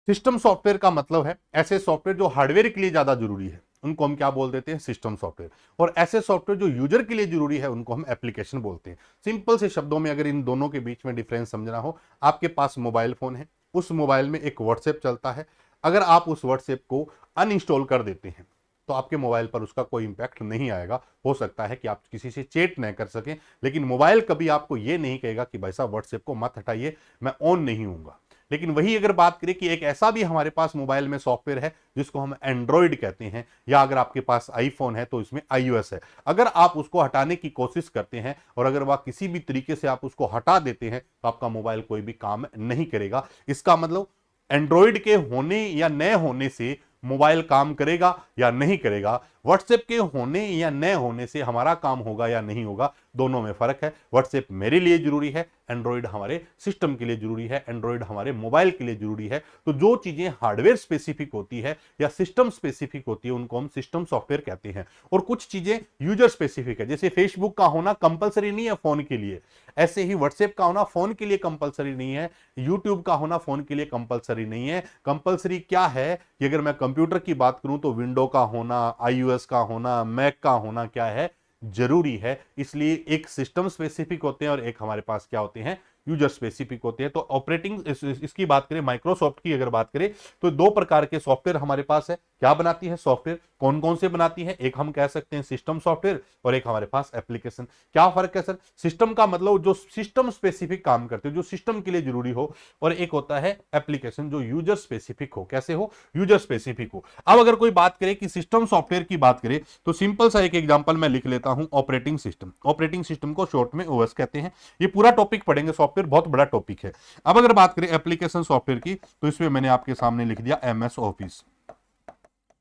सिस्टम सॉफ्टवेयर का मतलब है ऐसे सॉफ्टवेयर जो हार्डवेयर के लिए ज्यादा जरूरी है उनको हम क्या बोल देते हैं? System software. और ऐसे सॉफ्टवेयर जो यूजर के लिए जरूरी है उनको हम एप्लीकेशन बोलते हैं। सिंपल से शब्दों में अगर इन दोनों के बीच में डिफरेंस समझना हो, आपके पास मोबाइल फोन है, उस मोबाइल में एक व्हाट्सएप चलता है। अगर आप उस व्हाट्सएप को अनइंस्टॉल कर देते हैं तो आपके मोबाइल पर उसका कोई इंपैक्ट नहीं आएगा। हो सकता है कि आप किसी से चैट न कर सकें, लेकिन मोबाइल कभी आपको यह नहीं कहेगा कि भाई साहब व्हाट्सएप को मत हटाइए, मैं ऑन नहीं हूंगा। लेकिन वही अगर बात करें कि एक ऐसा भी हमारे पास मोबाइल में सॉफ्टवेयर है जिसको हम एंड्रॉइड कहते हैं, या अगर आपके पास आईफोन है तो इसमें iOS है। अगर आप उसको हटाने की कोशिश करते हैं और अगर वह किसी भी तरीके से आप उसको हटा देते हैं तो आपका मोबाइल कोई भी काम नहीं करेगा। इसका मतलब एंड्रॉइड के होने या न होने से मोबाइल काम करेगा या नहीं करेगा, व्हाट्सएप के होने या न होने से हमारा काम होगा या नहीं होगा, दोनों में फर्क है। व्हाट्सएप मेरे लिए जरूरी है, एंड्रॉइड हमारे सिस्टम के लिए जरूरी है, एंड्रॉइड हमारे मोबाइल के लिए जरूरी है। तो जो चीजें हार्डवेयर स्पेसिफिक होती है या सिस्टम स्पेसिफिक होती है उनको हम सिस्टम सॉफ्टवेयर कहते हैं, और कुछ चीजें यूजर स्पेसिफिक है। जैसे फेसबुक का होना कंपलसरी नहीं है फोन के लिए, ऐसे ही व्हाट्सएप का होना फोन के लिए कंपलसरी नहीं है, यूट्यूब का होना फोन के लिए कंपलसरी नहीं है। कंपलसरी क्या है कि अगर मैं कंप्यूटर की बात करूं तो विंडो का होना, आईओएस का होना, मैक का होना क्या है, जरूरी है। इसलिए एक सिस्टम स्पेसिफिक होते हैं और एक हमारे पास क्या होते हैं, यूजर स्पेसिफिक होते हैं। तो ऑपरेटिंग इसकी बात करें, माइक्रोसॉफ्ट की अगर बात करें तो दो प्रकार के सॉफ्टवेयर हमारे पास है। क्या बनाती है सॉफ्टवेयर, कौन कौन से बनाती है, एक हम कह सकते हैं सिस्टम सॉफ्टवेयर और एक हमारे पास एप्लीकेशन। क्या फर्क है सर, सिस्टम का मतलब जो सिस्टम स्पेसिफिक काम करते हो, जो सिस्टम के लिए जरूरी हो, और एक होता है एप्लीकेशन जो यूजर स्पेसिफिक हो। कैसे हो, यूजर स्पेसिफिक हो। अब अगर कोई बात करे कि सिस्टम सॉफ्टवेयर की बात करें तो सिंपल सा एक एग्जांपल मैं लिख लेता हूं, ऑपरेटिंग सिस्टम। ऑपरेटिंग सिस्टम को शॉर्ट में ओएस कहते हैं। ये पूरा टॉपिक पढ़ेंगे, सॉफ्टवेयर बहुत बड़ा टॉपिक है। अब अगर बात करें एप्लीकेशन सॉफ्टवेयर की तो इसमें मैंने आपके सामने लिख दिया एमएस ऑफिस।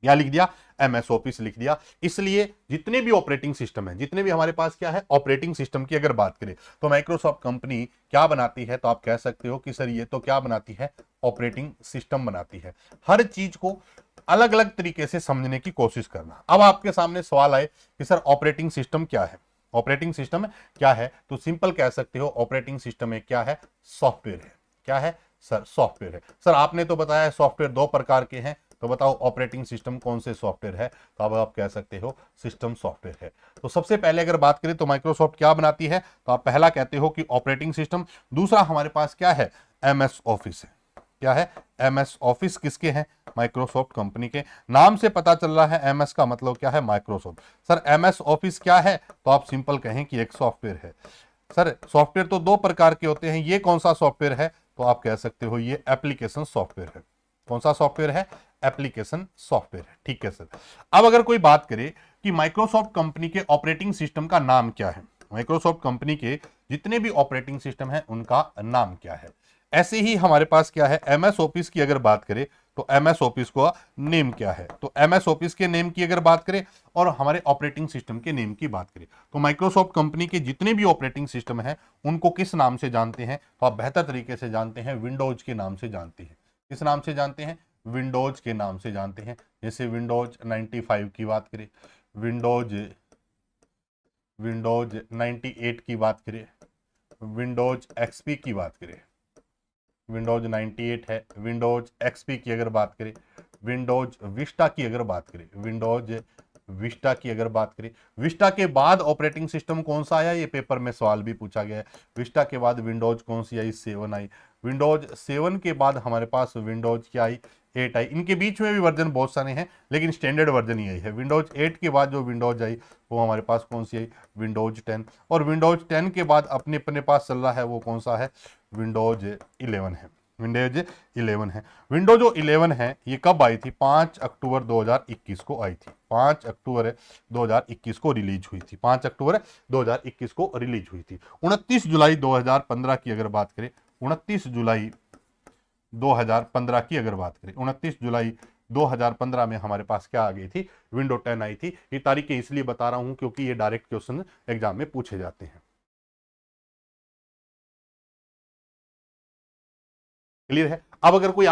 क्या लिख दिया, एमएस ऑफिस लिख दिया। इसलिए जितने भी ऑपरेटिंग सिस्टम है, जितने भी हमारे पास क्या है ऑपरेटिंग सिस्टम की अगर बात करें तो माइक्रोसॉफ्ट कंपनी क्या बनाती है, तो आप कह सकते हो कि सर ये तो क्या बनाती है, ऑपरेटिंग सिस्टम बनाती है। हर चीज को अलग अलग तरीके से समझने की कोशिश करना। अब आपके सामने सवाल आए कि सर ऑपरेटिंग सिस्टम क्या है, ऑपरेटिंग सिस्टम क्या है, तो सिंपल कह सकते हो ऑपरेटिंग सिस्टम में क्या है, सॉफ्टवेयर है। क्या है सर, सॉफ्टवेयर है। सर आपने तो बताया सॉफ्टवेयर दो प्रकार के हैं, तो बताओ ऑपरेटिंग सिस्टम कौन से सॉफ्टवेयर है, तो अब आप कह सकते हो सिस्टम सॉफ्टवेयर है। तो सबसे पहले अगर बात करें तो माइक्रोसॉफ्ट क्या बनाती है, तो आप पहला कहते हो कि ऑपरेटिंग सिस्टम। दूसरा हमारे पास क्या है, एमएस ऑफिस है। क्या है, एमएस ऑफिस किसके हैं, माइक्रोसॉफ्ट कंपनी के। नाम से पता चल रहा है एमएस का मतलब क्या है, माइक्रोसॉफ्ट। सर एमएस ऑफिस क्या है, तो आप सिंपल कहें कि एक सॉफ्टवेयर है। सर सॉफ्टवेयर तो दो प्रकार के होते हैं, ये कौन सा सॉफ्टवेयर है, तो आप कह सकते हो ये एप्लीकेशन सॉफ्टवेयर है। कौन सा सॉफ्टवेयर है, एप्लीकेशन सॉफ्टवेयर है। ठीक है सर। अब अगर कोई बात करे कि माइक्रोसॉफ्ट कंपनी के ऑपरेटिंग सिस्टम का नाम क्या है, माइक्रोसॉफ्ट कंपनी के जितने भी ऑपरेटिंग सिस्टम है उनका नाम क्या है। ऐसे ही हमारे पास क्या है, एमएस ऑफिस की अगर बात करें तो एमएस ऑफिस का नेम क्या है, तो एमएस ऑफिस के नेम की अगर बात करें और हमारे ऑपरेटिंग सिस्टम के नेम की बात करें तो माइक्रोसॉफ्ट कंपनी के जितने भी ऑपरेटिंग सिस्टम है उनको किस नाम से जानते हैं, तो आप बेहतर तरीके से जानते हैं, विंडोज के नाम से जानते हैं। किस नाम से जानते हैं, विंडोज के नाम से जानते हैं। जैसे विंडोज 95 की बात करें, विंडोज विंडोज 98 की बात करें, विंडोज एक्सपी की बात करें, विंडोज 98 है। विंडोज एक्सपी की अगर बात करें, विंडोज विस्टा की अगर बात करें, विंडोज विस्टा की अगर बात करें, विस्टा के बाद ऑपरेटिंग सिस्टम कौन सा आया, ये पेपर में सवाल भी पूछा गया है। विस्टा के बाद विंडोज कौन सी आई, 7 आई। विंडोज 7 के बाद हमारे पास विंडोज क्या आई, 8 आई। इनके बीच में भी वर्जन बहुत सारे हैं लेकिन स्टैंडर्ड वर्जन ही आई है। विंडोज 8 के बाद जो विंडोज आई वो हमारे पास कौन सी आई, विंडोज 10। और विंडोज 10 के बाद अपने अपने पास चल रहा है वो कौन सा है, विंडोज 11 है। विंडोज 11 है। विंडोज जो 11 है ये कब आई थी, 5 अक्टूबर 2021 को आई थी। 5 अक्टूबर 2021 को रिलीज हुई थी। 5 अक्टूबर 2021 को रिलीज हुई थी। 29 जुलाई 2015 की अगर बात करें, 29 जुलाई 2015 की अगर बात करें, 29 जुलाई 2015 में हमारे पास क्या आ गई थी, विंडो 10 आई थी। ये तारीखें इसलिए बता रहा हूं क्योंकि ये डायरेक्ट क्वेश्चन एग्जाम में पूछे जाते हैं। क्लियर है। अब अगर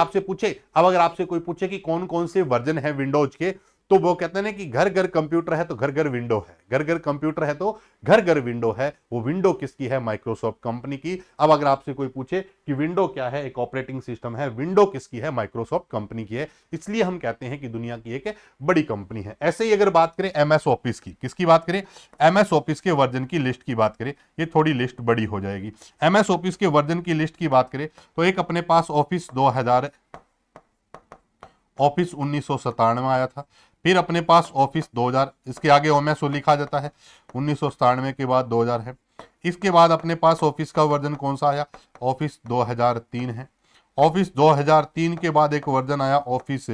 आपसे कोई पूछे कि कौन कौन से वर्जन है विंडोज के, तो वो कहते हैं ना कि घर घर कंप्यूटर है तो घर घर विंडो है, घर घर कंप्यूटर है तो घर घर विंडो है। वो विंडो किसकी है, माइक्रोसॉफ्ट कंपनी की। अब अगर आपसे कोई पूछे कि विंडो क्या है, एक ऑपरेटिंग सिस्टम है, विंडो किसकी है, माइक्रोसॉफ्ट कंपनी की है। इसलिए हम कहते हैं कि दुनिया की एक बड़ी कंपनी है। ऐसे ही अगर बात करें एमएस ऑफिस की, किसकी बात करें, एमएस ऑफिस के वर्जन की लिस्ट की बात करें, ये थोड़ी लिस्ट बड़ी हो जाएगी। एमएस ऑफिस के वर्जन की लिस्ट की बात करें तो एक अपने पास ऑफिस 2000, ऑफिस 1997 आया था। फिर अपने पास ऑफिस 2000, इसके आगे ओमेस लिखा जाता है, 1997 के बाद 2000 है। इसके बाद अपने पास ऑफिस का वर्जन कौन सा आया, ऑफिस 2003 है। ऑफिस 2003 के बाद एक वर्जन आया ऑफिस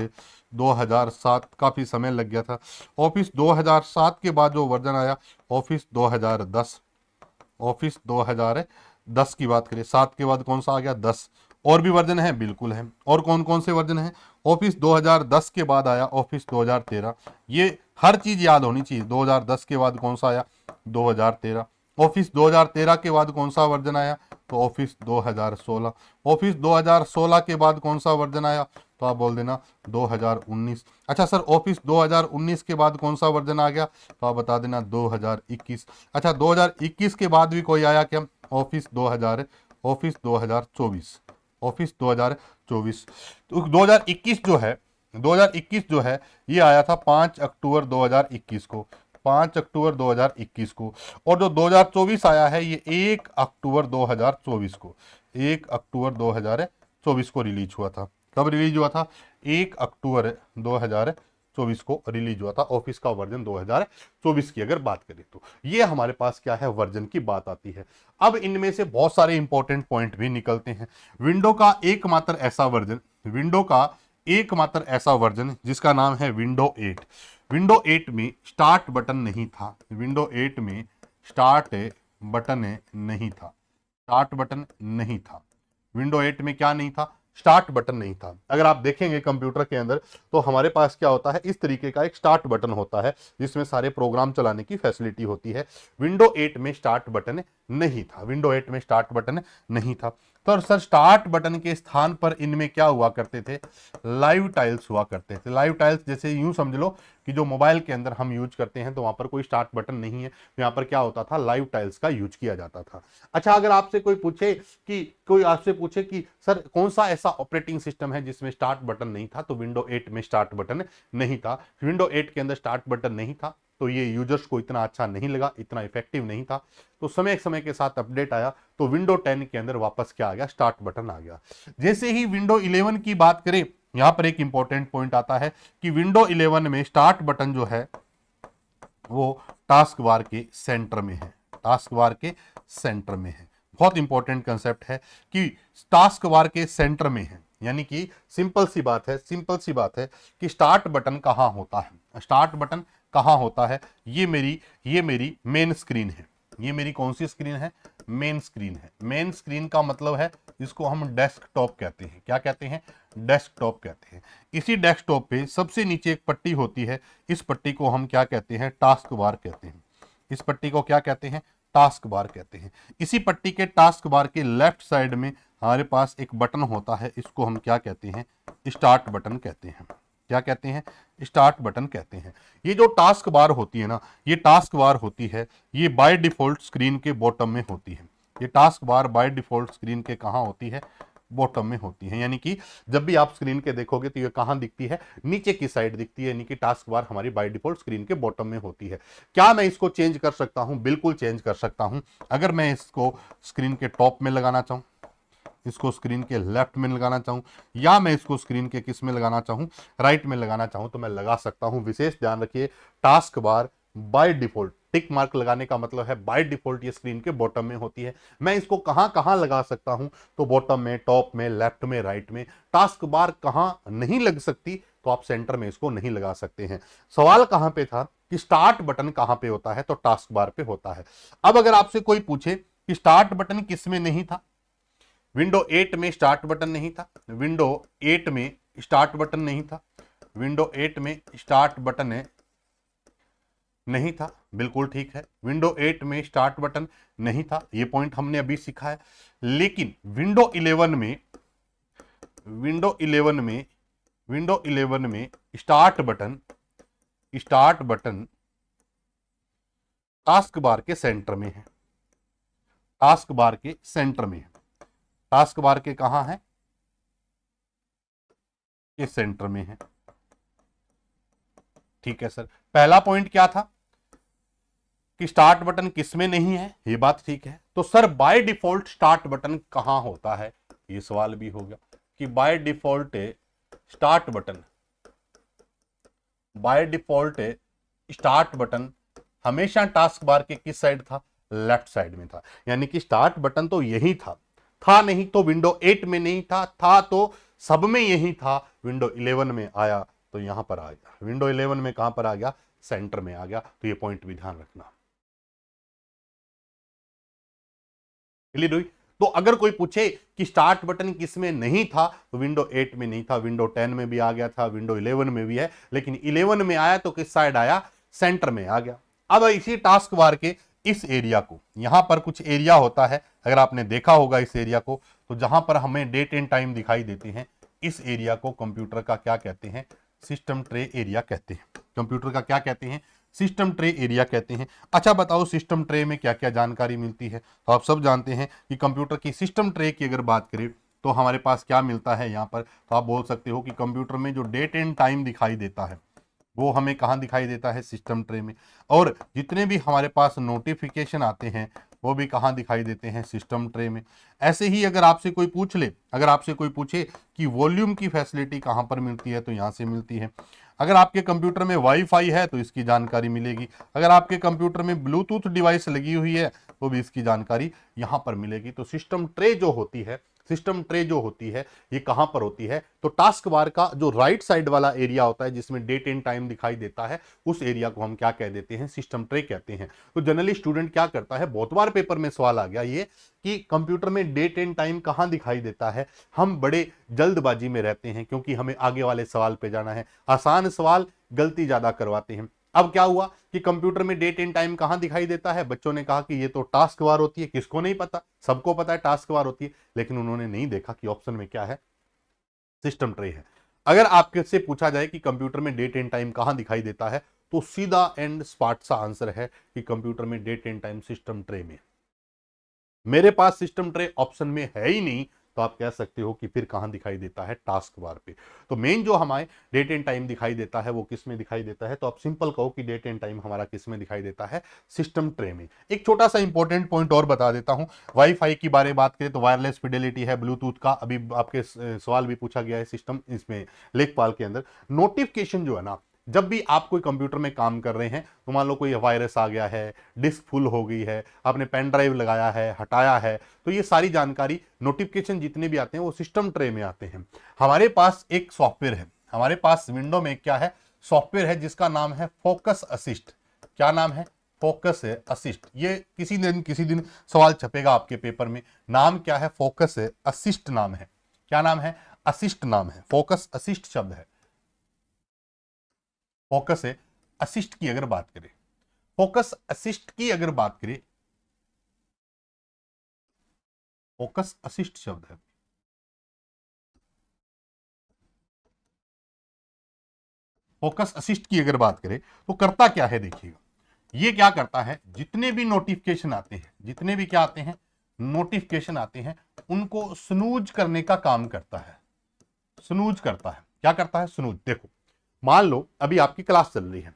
2007, काफी समय लग गया था। ऑफिस 2007 के बाद जो वर्जन आया ऑफिस 2010, ऑफिस 2010 की बात करें, 7 के बाद कौन सा आ गया, 10। और भी वर्जन है, बिल्कुल है। और कौन कौन से वर्जन है, ऑफिस 2010 के बाद आया ऑफिस 2013। ये हर चीज याद होनी चाहिए। 2010 के बाद कौन सा आया? 2013। ऑफिस 2013 के बाद कौन सा वर्जन आया? तो ऑफिस 2016। ऑफिस 2016 के बाद कौन सा वर्जन आया? तो आप बोल देना 2019। अच्छा सर, ऑफिस 2019 के बाद कौन सा वर्जन आ गया? तो आप बता देना 2021। अच्छा, 2021 के बाद भी कोई आया क्या? ऑफिस 2024। ऑफिस 2024। तो 2021 जो है ये आया था 5 अक्टूबर 2021 को। 5 अक्टूबर 2021 को। और जो 2024 आया है ये 1 अक्टूबर 2024 को। 1 अक्टूबर 2024 को रिलीज हुआ था। कब रिलीज हुआ था? 1 अक्टूबर 2024 को रिलीज हुआ था ऑफिस का वर्जन 2024 की अगर बात करें तो। ये हमारे पास क्या है? वर्जन की बात आती है। अब इनमें से बहुत सारे इंपॉर्टेंट पॉइंट भी निकलते हैं। विंडो का एकमात्र ऐसा वर्जन जिसका नाम है विंडो 8। विंडो 8 में स्टार्ट बटन नहीं था। विंडो 8 में स्टार्ट बटन नहीं था। स्टार्ट बटन नहीं था। विंडो 8 में क्या नहीं था? स्टार्ट बटन नहीं था। अगर आप देखेंगे कंप्यूटर के अंदर तो हमारे पास क्या होता है? इस तरीके का एक स्टार्ट बटन होता है जिसमें सारे प्रोग्राम चलाने की फैसिलिटी होती है। विंडो 8 में स्टार्ट बटन नहीं था। विंडो 8 में स्टार्ट बटन नहीं था। तो सर, स्टार्ट बटन के स्थान पर इनमें क्या हुआ करते थे? लाइव टाइल्स हुआ करते थे। लाइव टाइल्स जैसे यूं समझ लो कि जो मोबाइल के अंदर हम यूज करते हैं तो वहां पर कोई स्टार्ट बटन नहीं है, तो यहां पर क्या होता था? लाइव टाइल्स का यूज किया जाता था। अच्छा, अगर आपसे कोई आपसे पूछे कि सर कौन सा ऐसा ऑपरेटिंग सिस्टम है जिसमें स्टार्ट बटन नहीं था, तो विंडो 8 में स्टार्ट बटन नहीं था। विंडो 8 के अंदर स्टार्ट बटन नहीं था तो ये यूजर्स को इतना अच्छा नहीं लगा, इतना इफेक्टिव नहीं था। तो समय समय के साथ अपडेट आया तो विंडो 10 के अंदर वापस क्या आ गया? स्टार्ट बटन आ गया। जैसे ही विंडो 11 की बात करें, यहां पर एक इंपॉर्टेंट पॉइंट आता है कि विंडो 11 में स्टार्ट बटन जो है वो टास्क बार के सेंटर में है। टास्क बार के सेंटर में है। बहुत इंपॉर्टेंट कंसेप्ट है कि टास्क बार के सेंटर में है। यानी कि सिंपल सी बात है कि स्टार्ट बटन कहां होता है? स्टार्ट बटन कहां होता है? ये मेरी मेन स्क्रीन है। ये मेरी कौन सी स्क्रीन है? मेन स्क्रीन है। मेन स्क्रीन का मतलब है इसको हम डेस्कटॉप कहते हैं। क्या कहते हैं? डेस्कटॉप कहते हैं। इसी डेस्कटॉप पे सबसे नीचे एक पट्टी होती है। इस पट्टी को हम क्या कहते हैं? टास्क बार कहते हैं। इस पट्टी को क्या कहते हैं? टास्क बार कहते हैं। इसी पट्टी के टास्क बार के लेफ्ट साइड में हमारे पास एक बटन होता है। इसको हम क्या कहते हैं? स्टार्ट बटन कहते हैं। क्या कहते हैं? स्टार्ट बटन कहते हैं। ये जो टास्क बार होती है ना, ये टास्क बार होती है, ये बाय डिफॉल्ट स्क्रीन के बॉटम में होती है। ये task bar by default screen के कहां होती है? बॉटम में होती है। यानी कि जब भी आप स्क्रीन के देखोगे तो ये कहां दिखती है? नीचे की साइड दिखती है। यानी कि टास्क बार हमारी बाय डिफॉल्ट स्क्रीन के बॉटम में होती है। क्या मैं इसको चेंज कर सकता हूं? बिल्कुल चेंज कर सकता हूं। अगर मैं इसको स्क्रीन के टॉप में लगाना चाहूं, इसको स्क्रीन के लेफ्ट में लगाना चाहूं, या मैं इसको स्क्रीन के किस में लगाना चाहूं? राइट में लगाना चाहूं तो मैं लगा सकता हूं। विशेष ध्यान रखिए, task bar by default, tick mark लगाने का मतलब है बाय डिफॉल्ट ये स्क्रीन के बॉटम में होती है। मैं इसको कहां कहां लगा सकता हूं? तो बॉटम में, टॉप में, लेफ्ट में, राइट में। टास्क बार कहां नहीं लग सकती? तो आप सेंटर में इसको नहीं लगा सकते हैं। सवाल कहां पे था कि स्टार्ट बटन कहां पे होता है? तो टास्क बार पे होता है। अब अगर आपसे कोई पूछे कि स्टार्ट बटन किस में नहीं था? विंडो 8 में स्टार्ट बटन नहीं था। विंडो 8 में स्टार्ट बटन नहीं था। विंडो 8 में स्टार्ट बटन नहीं था। बिल्कुल ठीक है, विंडो 8 में स्टार्ट बटन नहीं था। ये पॉइंट हमने अभी सीखा है। लेकिन विंडो 11 में विंडो 11 में विंडो 11 में स्टार्ट बटन टास्क बार के सेंटर में है। टास्क बार के सेंटर में है। टास्क बार के कहां है? के सेंटर में है। ठीक है सर, पहला पॉइंट क्या था कि स्टार्ट बटन किस में नहीं है? ये बात ठीक है। तो sir by default start button कहां होता है? ये सवाल भी हो गया कि by default start button by default start button हमेशा टास्क बार के किस साइड था? लेफ्ट साइड में था। यानी कि स्टार्ट बटन तो यही था नहीं तो विंडो 8 में नहीं था तो सब में यही था। विंडो 11 में आया तो यहां पर आ गया। विंडो 11 में कहां पर आ गया? सेंटर में आ गया। तो ये पॉइंट भी ध्यान रखना। क्लियर हुई? तो अगर कोई पूछे कि स्टार्ट बटन किसमें नहीं था, तो विंडो 8 में नहीं था, विंडो 10 में भी आ गया था, विंडो 11 में भी है, लेकिन 11 में आया तो किस साइड आया, सेंटर में आ गया। अब इसी टास्क बार के इस एरिया को, यहां पर कुछ एरिया होता है, अगर आपने देखा होगा इस एरिया को, तो जहां पर हमें डेट एंड टाइम दिखाई देते हैं, इस एरिया को कंप्यूटर का क्या कहते हैं, सिस्टम ट्रे एरिया कहते हैं। कंप्यूटर का क्या कहते हैं, सिस्टम ट्रे एरिया कहते हैं। अच्छा बताओ सिस्टम ट्रे में क्या क्या जानकारी मिलती है, तो आप सब जानते हैं कि कंप्यूटर की सिस्टम ट्रे की अगर बात करें तो हमारे पास क्या मिलता है यहाँ पर, तो आप बोल सकते हो कि कंप्यूटर में जो डेट एंड टाइम दिखाई देता है वो हमें कहाँ दिखाई देता है, सिस्टम ट्रे में। और जितने भी हमारे पास नोटिफिकेशन आते हैं वो भी कहाँ दिखाई देते हैं, सिस्टम ट्रे में। ऐसे ही अगर आपसे कोई पूछ ले, अगर आपसे कोई पूछे कि वॉल्यूम की फैसिलिटी कहाँ पर मिलती है, तो यहाँ से मिलती है। अगर आपके कंप्यूटर में वाईफाई है तो इसकी जानकारी मिलेगी, अगर आपके कंप्यूटर में ब्लूटूथ डिवाइस लगी हुई है तो भी इसकी जानकारी यहाँ पर मिलेगी। तो सिस्टम ट्रे जो होती है, सिस्टम ट्रे जो होती है ये कहां पर होती है, तो टास्क बार का जो राइट साइड वाला एरिया होता है जिसमें डेट एंड टाइम दिखाई देता है, उस एरिया को हम क्या कह देते हैं, सिस्टम ट्रे कहते हैं। तो जनरली स्टूडेंट क्या करता है, बहुत बार पेपर में सवाल आ गया ये कि कंप्यूटर में डेट एंड टाइम कहां दिखाई देता है। हम बड़े जल्दबाजी में रहते हैं क्योंकि हमें आगे वाले सवाल पे जाना है, आसान सवाल गलती ज्यादा करवाते हैं। अब क्या हुआ कि कंप्यूटर में डेट एंड टाइम कहां दिखाई देता है, बच्चों ने कहा कि ये तो टास्क बार होती है, किसको नहीं पता, सबको पता है टास्क बार होती है, लेकिन उन्होंने नहीं देखा कि ऑप्शन में क्या है, सिस्टम ट्रे है। अगर आपके से पूछा जाए कि कंप्यूटर में डेट एंड टाइम कहां दिखाई देता है, तो सीधा एंड स्पॉट सा आंसर है कि कंप्यूटर में date and time system tray में। मेरे पास सिस्टम ट्रे ऑप्शन में है ही नहीं, तो आप कह सकते हो कि फिर कहां दिखाई देता है, टास्क बार पे। तो मेन जो हमारे डेट एंड टाइम दिखाई देता है वो किस में दिखाई देता है, तो आप सिंपल कहो कि डेट एंड टाइम हमारा किस में दिखाई देता है, सिस्टम ट्रे में। एक छोटा सा इंपॉर्टेंट पॉइंट और बता देता हूं, वाईफाई की बारे बात करें तो वायरलेस फिडेलिटी है, ब्लूटूथ का अभी आपके सवाल भी पूछा गया है सिस्टम इसमें लेखपाल के अंदर। नोटिफिकेशन जो है ना, जब भी आप कोई कंप्यूटर में काम कर रहे हैं तो मान लो कोई वायरस आ गया है, डिस्क फुल हो गई है, आपने पेन ड्राइव लगाया है, हटाया है, तो ये सारी जानकारी नोटिफिकेशन जितने भी आते हैं वो सिस्टम ट्रे में आते हैं। हमारे पास एक सॉफ्टवेयर है, हमारे पास विंडो में क्या है, सॉफ्टवेयर है जिसका नाम है फोकस असिस्ट। क्या नाम है, फोकस असिस्ट। ये किसी दिन सवाल छपेगा आपके पेपर में, नाम क्या है, फोकस असिस्ट नाम है। क्या नाम है, असिस्ट नाम है, फोकस असिस्ट शब्द है। फोकस असिस्ट की अगर बात करें, फोकस असिस्ट की अगर बात करें, फोकस असिस्ट शब्द है, फोकस असिस्ट की अगर बात करें तो करता क्या है, देखिएगा ये क्या करता है, जितने भी नोटिफिकेशन आते हैं, जितने भी क्या आते हैं, नोटिफिकेशन आते हैं, उनको स्नूज करने का काम करता है। स्नूज करता है, क्या करता है, स्नूज। देखो मान लो अभी आपकी क्लास चल रही है,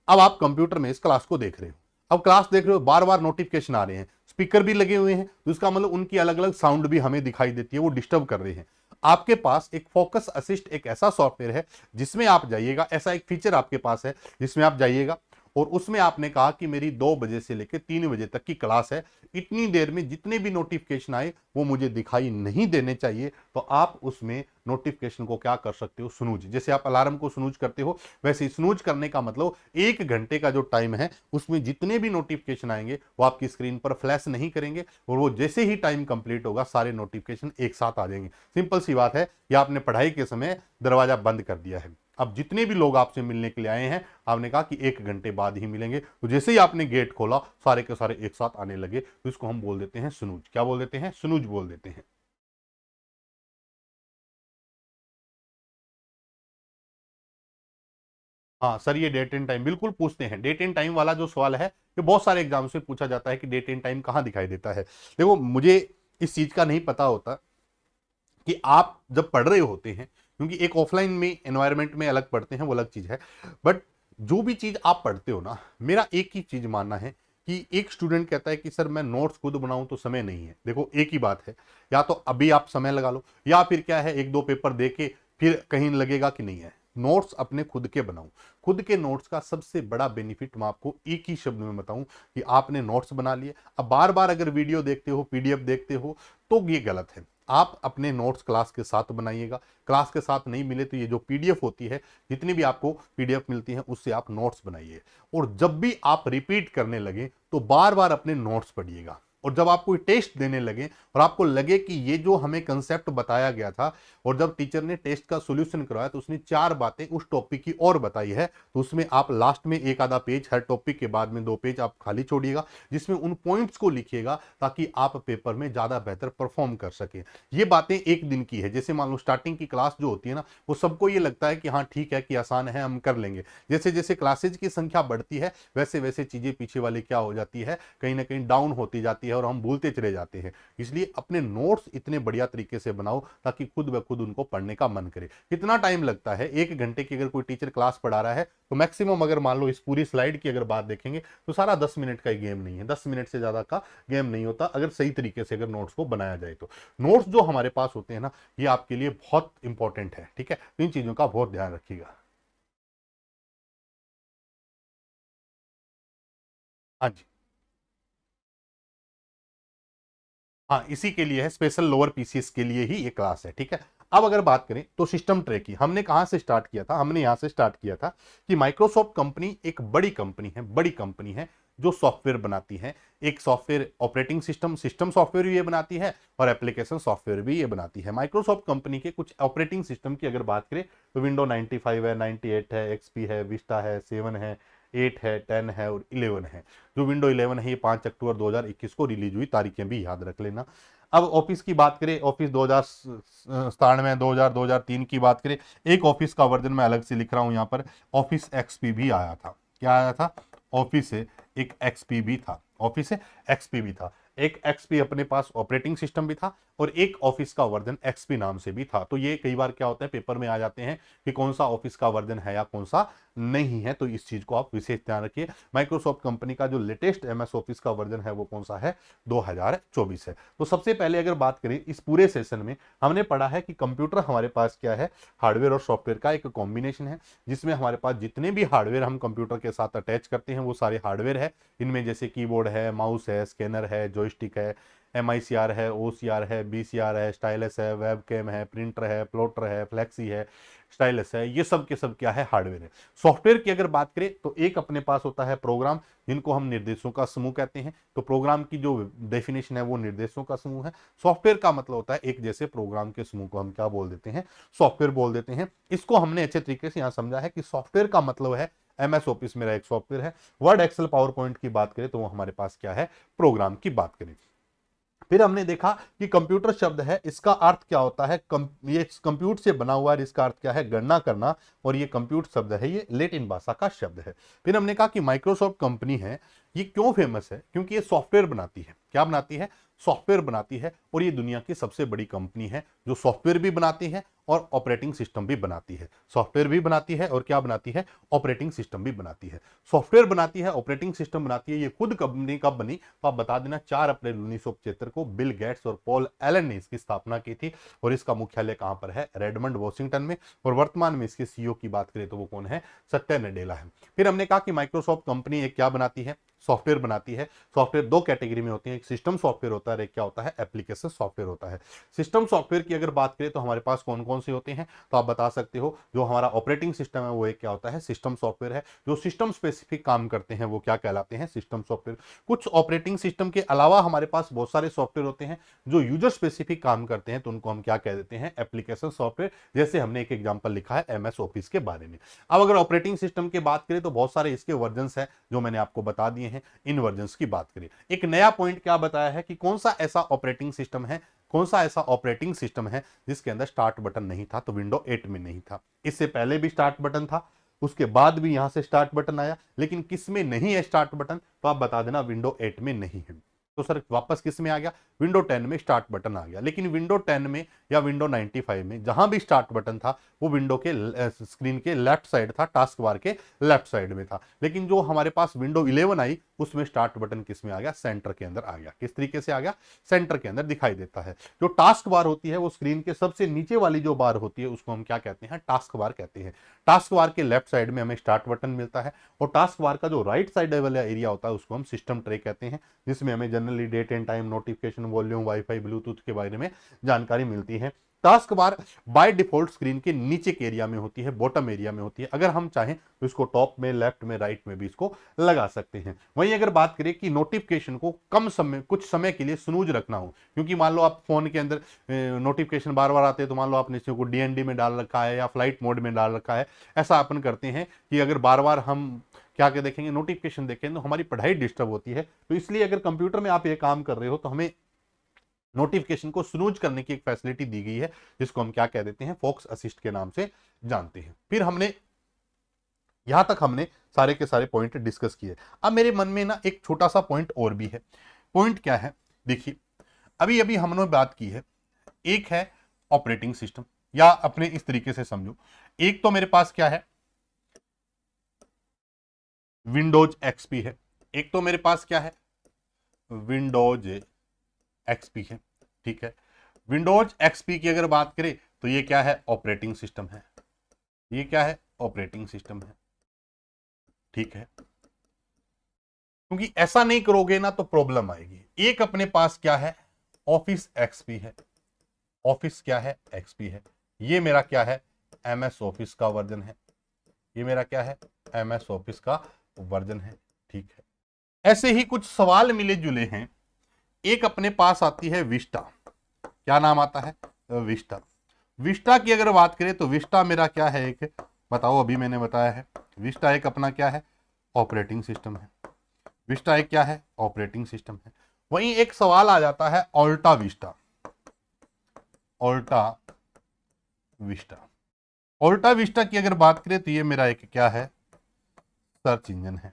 अब आप कंप्यूटर में इस क्लास को देख रहे हो, अब क्लास देख रहे हो, बार बार नोटिफिकेशन आ रहे हैं, स्पीकर भी लगे हुए हैं, तो इसका मतलब उनकी अलग अलग साउंड भी हमें दिखाई देती है, वो डिस्टर्ब कर रहे हैं। आपके पास एक फोकस असिस्ट एक ऐसा सॉफ्टवेयर है जिसमें आप जाइएगा, ऐसा एक फीचर आपके पास है जिसमें आप जाइएगा और उसमें आपने कहा कि मेरी 2 बजे से लेकर 3 बजे तक की क्लास है, इतनी देर में जितने भी नोटिफिकेशन आए वो मुझे दिखाई नहीं देने चाहिए, तो आप उसमें नोटिफिकेशन को क्या कर सकते हो, स्नूज। जैसे आप अलार्म को स्नूज करते हो, वैसे स्नूज करने का मतलब 1 घंटे का जो टाइम है उसमें जितने भी नोटिफिकेशन आएंगे वो आपकी स्क्रीन पर फ्लैश नहीं करेंगे, और वो जैसे ही टाइम कंप्लीट होगा सारे नोटिफिकेशन एक साथ आ जाएंगे। सिंपल सी बात है, या आपने पढ़ाई के समय दरवाजा बंद कर दिया है, अब जितने भी लोग आपसे मिलने के लिए आए हैं, आपने कहा कि 1 घंटे बाद ही मिलेंगे, तो जैसे ही आपने गेट खोला सारे के सारे एक साथ आने लगे, तो इसको हम बोल देते हैं स्नूज। क्या बोल देते हैं, स्नूज बोल देते हैं। हाँ सर, ये डेट एंड टाइम बिल्कुल पूछते हैं, डेट एंड टाइम वाला जो सवाल है ये बहुत सारे एग्जाम से पूछा जाता है कि डेट एंड टाइम कहाँ दिखाई देता है। देखो मुझे इस चीज का नहीं पता होता कि आप जब पढ़ रहे होते हैं, क्योंकि एक ऑफलाइन में एनवायरनमेंट में अलग पढ़ते हैं वो अलग चीज है, बट जो भी चीज आप पढ़ते हो ना, मेरा एक ही चीज मानना है कि एक स्टूडेंट कहता है कि सर मैं नोट्स खुद बनाऊं तो समय नहीं है। देखो एक ही बात है, या तो अभी आप समय लगा लो, या फिर क्या है 1-2 पेपर दे के फिर कहीं लगेगा कि नहीं है। नोट्स अपने खुद के बनाओ। खुद के नोट्स का सबसे बड़ा बेनिफिट मैं आपको एक ही शब्द में बताऊं कि आपने नोट्स बना लिए, अब बार बार अगर वीडियो देखते हो, पीडीएफ देखते हो, तो ये गलत है। आप अपने नोट्स क्लास के साथ बनाइएगा, क्लास के साथ नहीं मिले तो ये जो पीडीएफ होती है, जितनी भी आपको पीडीएफ मिलती है उससे आप नोट्स बनाइए, और जब भी आप रिपीट करने लगे तो बार बार अपने नोट्स पढ़िएगा। और जब आप कोई टेस्ट देने लगे और आपको लगे कि ये जो हमें कंसेप्ट बताया गया था, और जब टीचर ने टेस्ट का सॉल्यूशन करवाया तो उसने 4 बातें उस टॉपिक की और बताई है, तो उसमें आप लास्ट में एक आधा पेज, हर टॉपिक के बाद में 2 पेज आप खाली छोड़िएगा, जिसमें उन पॉइंट्स को लिखिएगा ताकि आप पेपर में ज्यादा बेहतर परफॉर्म कर सके। ये बातें एक दिन की है। जैसे मान लो स्टार्टिंग की क्लास जो होती है ना, वो सबको ये लगता है कि हाँ ठीक है, कि आसान है, हम कर लेंगे। जैसे जैसे क्लासेज की संख्या बढ़ती है वैसे वैसे चीजें पीछे वाली क्या हो जाती है, कहीं ना कहीं डाउन होती जाती है और हम भूलते चले जाते हैं। इसलिए अपने नोट्स इतने बढ़िया तरीके से बनाओ ताकि खुद ब खुद उनको पढ़ने का मन करे। कितना टाइम लगता है, 1 घंटे की अगर कोई टीचर क्लास पढ़ा रहा है तो मैक्सिमम अगर मान लो इस पूरी स्लाइड की अगर बात देखेंगे तो सारा 10 मिनट का ही गेम नहीं है, 10 मिनट से ज्यादा का गेम नहीं होता अगर सही तरीके से अगर नोट्स को बनाया जाए तो। नोट्स जो हमारे पास होते हैं ना, ये आपके लिए बहुत इंपॉर्टेंट है, ठीक है, तो इन चीजों का बहुत ध्यान रखिएगा। हाँ जी। हाँ, इसी के लिए है, स्पेशल लोअर पीसीएस के लिए ही ये क्लास है, ठीक है। अब अगर बात करें तो सिस्टम ट्रे की, हमने कहां से स्टार्ट किया था, हमने यहां से स्टार्ट किया था कि माइक्रोसॉफ्ट कंपनी एक बड़ी कंपनी है, बड़ी कंपनी है जो सॉफ्टवेयर बनाती है। एक software operating system, system software भी ये बनाती है और एप्लीकेशन सॉफ्टवेयर भी ये बनाती है। माइक्रोसॉफ्ट कंपनी के कुछ ऑपरेटिंग सिस्टम की अगर बात करें तो विंडो 95 है, 98 है, एक्सपी है, विस्टा है, 7 है, 8 है, 10 है और 11 है। जो विंडो 11 है ये 5 अक्टूबर 2021 को रिलीज हुई, तारीखें भी याद रख लेना। अब ऑफिस की बात करें, ऑफिस 2097, 2000, 2003 की बात करें, एक ऑफिस का वर्जन मैं अलग से लिख रहा हूं यहाँ पर, ऑफिस एक्सपी भी आया था। क्या आया था? ऑफिस से एक एक्सपी भी था, ऑफिस से एक्सपी भी था। एक एक्सपी अपने पास ऑपरेटिंग सिस्टम भी था और एक ऑफिस का वर्जन एक्सपी नाम से भी था। तो ये कई बार क्या होता है, पेपर में आ जाते हैं कि कौन सा ऑफिस का वर्जन है या कौन सा नहीं है, तो इस चीज को आप विशेष ध्यान रखिए। माइक्रोसॉफ्ट कंपनी का जो लेटेस्ट एमएस ऑफिस का वर्जन है वो कौन सा है, 2024 है। तो सबसे पहले अगर बात करें इस पूरे सेशन में, हमने पढ़ा है कि कंप्यूटर हमारे पास क्या है, हार्डवेयर और सॉफ्टवेयर का एक कॉम्बिनेशन है, जिसमें हमारे पास जितने भी हार्डवेयर हम कंप्यूटर के साथ अटैच करते हैं वो सारे हार्डवेयर है। इनमें जैसे कीबोर्ड है, माउस है, स्कैनर है, जॉयस्टिक है, MICR है, OCR है, BCR है, स्टाइलस है, वेब कैम है, प्रिंटर है, प्लॉटर है, फ्लैक्सी है, स्टाइलस है, ये सब के सब क्या है, हार्डवेयर है। सॉफ्टवेयर की अगर बात करें तो एक अपने पास होता है प्रोग्राम, जिनको हम निर्देशों का समूह कहते हैं। तो प्रोग्राम की जो डेफिनेशन है वो निर्देशों का समूह है। सॉफ्टवेयर का मतलब होता है एक जैसे प्रोग्राम के समूह को हम क्या बोल देते हैं, सॉफ्टवेयर बोल देते हैं। इसको हमने अच्छे तरीके से यहां समझा है कि सॉफ्टवेयर का मतलब है MS ऑफिस मेरा एक सॉफ्टवेयर है। वर्ड, एक्सेल, पावर पॉइंट की बात करें तो वो हमारे पास क्या है, प्रोग्राम की बात करें। फिर हमने देखा कि कंप्यूटर शब्द है, इसका अर्थ क्या होता है, ये कंप्यूट से बना हुआ है, इसका अर्थ क्या है, गणना करना। और ये कंप्यूट शब्द है, ये लेटिन भाषा का शब्द है। फिर हमने कहा कि माइक्रोसॉफ्ट कंपनी है, ये क्यों फेमस है, क्योंकि ये सॉफ्टवेयर बनाती है। क्या बनाती है? सॉफ्टवेयर बनाती है। और ये दुनिया की सबसे बड़ी कंपनी है जो सॉफ्टवेयर भी बनाती है और ऑपरेटिंग सिस्टम भी बनाती है। सॉफ्टवेयर भी बनाती है और क्या बनाती है, ऑपरेटिंग सिस्टम भी बनाती है। सॉफ्टवेयर बनाती है, ऑपरेटिंग सिस्टम बनाती है। ये खुद कंपनी कब बनी तो आप बता देना, 4 अप्रैल 1975 को बिल गेट्स और पॉल एलन ने इसकी स्थापना की थी। और इसका मुख्यालय कहां पर है, रेडमंड वॉशिंगटन में। और वर्तमान में इसके सीईओ की बात करें तो वो कौन है, सत्या नडेला है। फिर हमने कहा कि माइक्रोसॉफ्ट कंपनी एक क्या बनाती है, सॉफ्टवेयर बनाती है। सॉफ्टवेयर दो कैटेगरी में होती है, एक सिस्टम सॉफ्टवेयर होता है, एक क्या होता है, एप्लीकेशन सॉफ्टवेयर होता है। सिस्टम सॉफ्टवेयर की अगर बात करें तो हमारे पास कौन कौन से होते हैं, तो आप बता सकते हो, जो हमारा ऑपरेटिंग सिस्टम है वो एक क्या होता है, सिस्टम सॉफ्टवेयर है। जो सिस्टम स्पेसिफिक काम करते हैं वो क्या कहलाते हैं, सिस्टम सॉफ्टवेयर। कुछ ऑपरेटिंग सिस्टम के अलावा हमारे पास बहुत सारे सॉफ्टवेयर होते हैं जो यूजर स्पेसिफिक काम करते हैं, तो उनको हम क्या कह देते हैं, एप्लीकेशन सॉफ्टवेयर। जैसे हमने एक एग्जांपल लिखा है MS ऑफिस के बारे में। अब अगर ऑपरेटिंग सिस्टम की बात करें तो बहुत सारे इसके वर्जन्स हैं जो मैंने आपको बता दिए हैं। इन वर्जन्स की बात करें, एक नया पॉइंट क्या बताया है कि कौन सा ऐसा ऑपरेटिंग सिस्टम है, कौन सा ऐसा ऑपरेटिंग सिस्टम है जिसके अंदर स्टार्ट बटन नहीं था, तो विंडो 8 में नहीं था। इससे पहले भी स्टार्ट बटन था, उसके बाद भी यहां से स्टार्ट बटन आया, लेकिन किस में नहीं है स्टार्ट बटन, तो आप बता देना विंडो 8 में नहीं है। तो सर वापस किस में आ गया, विंडो 10 में स्टार्ट बटन आ गया। लेकिन विंडो 10 में या विंडो 95 में जहां भी स्टार्ट बटन था वो विंडो के स्क्रीन के लेफ्ट साइड था, टास्क बार के लेफ्ट साइड में था। लेकिन जो हमारे पास विंडो 11 आई उसमें स्टार्ट बटन किस में आ गया, सेंटर के अंदर आ गया। किस तरीके से आ गया, सेंटर के अंदर दिखाई देता है। जो टास्क बार होती है वो स्क्रीन के सबसे नीचे वाली जो बार होती है उसको हम क्या कहते हैं, टास्क बार कहते हैं। टास्क बार के लेफ्ट साइड में हमें स्टार्ट बटन मिलता है और टास्क बार का जो राइट साइड वाला एरिया होता है उसको हम सिस्टम ट्रे कहते हैं, जिसमें हमें generally date and time, notification, volume, WiFi, Bluetooth के बारे में जानकारी मिलती है। Task bar by default screen के नीचे के एरिया में होती है, बॉटम एरिया में होती है। अगर हम चाहें तो इसको टॉप में, लेफ्ट में, राइट में भी इसको लगा सकते हैं। वहीं अगर बात करें कि नोटिफिकेशन को कम समय, कुछ समय के लिए स्नूज रखना हो, क्योंकि मान लो आप फोन के अंदर नोटिफिकेशन बार बार आते हैं, तो मान लो आपने इसको डीएनडी में डाल रखा है या फ्लाइट मोड में डाल रखा है। ऐसा अपन करते हैं कि अगर बार बार हम क्या क्या देखेंगे, नोटिफिकेशन देखेंगे, तो हमारी पढ़ाई डिस्टर्ब होती है। तो इसलिए अगर कंप्यूटर में आप ये काम कर रहे हो तो हमें नोटिफिकेशन को स्नूज करने की एक फैसिलिटी दी गई है, जिसको हम क्या कह देते हैं, फॉक्स असिस्ट के नाम से जानते हैं। फिर हमने यहां तक हमने सारे के सारे पॉइंट डिस्कस किए। अब मेरे मन में ना एक छोटा सा पॉइंट और भी है। पॉइंट क्या है, देखिए अभी अभी हमने बात की है, एक है ऑपरेटिंग सिस्टम, या अपने इस तरीके से समझो, एक तो मेरे पास क्या है, विंडोज एक्सपी है, एक तो मेरे पास क्या है, विंडोज एक्सपी है। ठीक है, विंडोज एक्सपी की अगर बात करें तो ये क्या है, ऑपरेटिंग सिस्टम है। ये क्या है, ऑपरेटिंग सिस्टम है। ठीक है, क्योंकि ऐसा नहीं करोगे ना तो प्रॉब्लम आएगी। एक अपने पास क्या है, ऑफिस एक्सपी है। ऑफिस क्या है, एक्सपी है। ये मेरा क्या है, एमएस ऑफिस का वर्जन है। ये मेरा क्या है, एमएस ऑफिस का वर्जन है। ठीक है, ऐसे ही कुछ सवाल मिले जुले हैं। एक अपने पास आती है विस्टा। क्या नाम आता है, विस्टा। विस्टा की अगर बात करें तो विस्टा मेरा क्या है, एक बताओ, अभी मैंने बताया है विस्टा एक अपना क्या है, ऑपरेटिंग सिस्टम है। विस्टा एक क्या है, ऑपरेटिंग सिस्टम है। वहीं एक सवाल आ जाता है ऑल्टा विस्टा। ऑल्टा विस्टा, ऑल्टा विस्टा की अगर बात करें तो ये मेरा एक क्या है, सर्च इंजन है।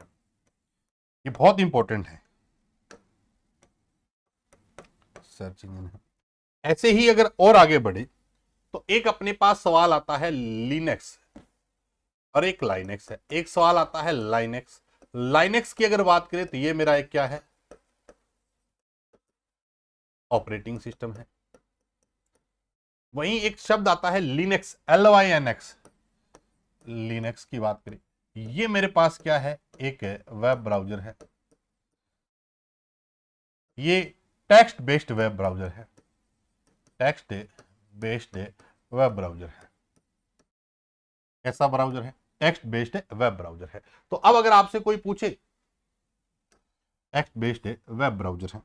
ये बहुत इंपॉर्टेंट है, सर्च इंजन है। ऐसे ही अगर और आगे बढ़े तो एक अपने पास सवाल आता है लिनक्स, और एक लाइनेक्स है। एक सवाल आता है लाइनेक्स। लाइनेक्स की अगर बात करें तो ये मेरा एक क्या है, ऑपरेटिंग सिस्टम है। वहीं एक शब्द आता है लिनक्स, LYNX। लिनक्स की बात करें, ये मेरे पास क्या है, एक वेब ब्राउजर है। ये टेक्स्ट बेस्ड वेब ब्राउजर है। टेक्स्ट बेस्ड वेब ब्राउजर है। कैसा ब्राउजर है, टेक्स्ट बेस्ड वेब ब्राउजर है। तो अब अगर आपसे कोई पूछे, टेक्स्ट बेस्ड वेब ब्राउजर है,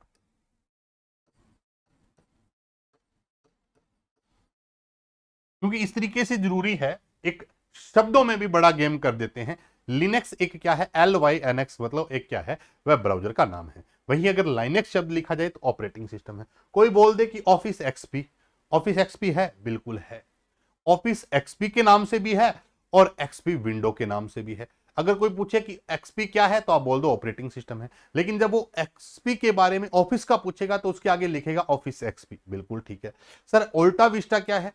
क्योंकि इस तरीके से जरूरी है, एक शब्दों में भी बड़ा गेम कर देते हैं। लिनक्स एक क्या है, LYNX, मतलब एक क्या है, वेब ब्राउजर का नाम है। वहीं अगर लाइनेक्स शब्द लिखा जाए तो ऑपरेटिंग सिस्टम है। कोई बोल दे कि ऑफिस एक्सपी, ऑफिस एक्सपी है, बिल्कुल है। ऑफिस एक्सपी के नाम से भी है और एक्सपी विंडो के नाम से भी है। अगर कोई पूछे कि एक्सपी क्या है तो आप बोल दो ऑपरेटिंग सिस्टम है। लेकिन जब वो एक्सपी के बारे में ऑफिस का पूछेगा तो उसके आगे लिखेगा ऑफिस एक्सपी, बिल्कुल ठीक है। सर ओल्टा विस्टा क्या है,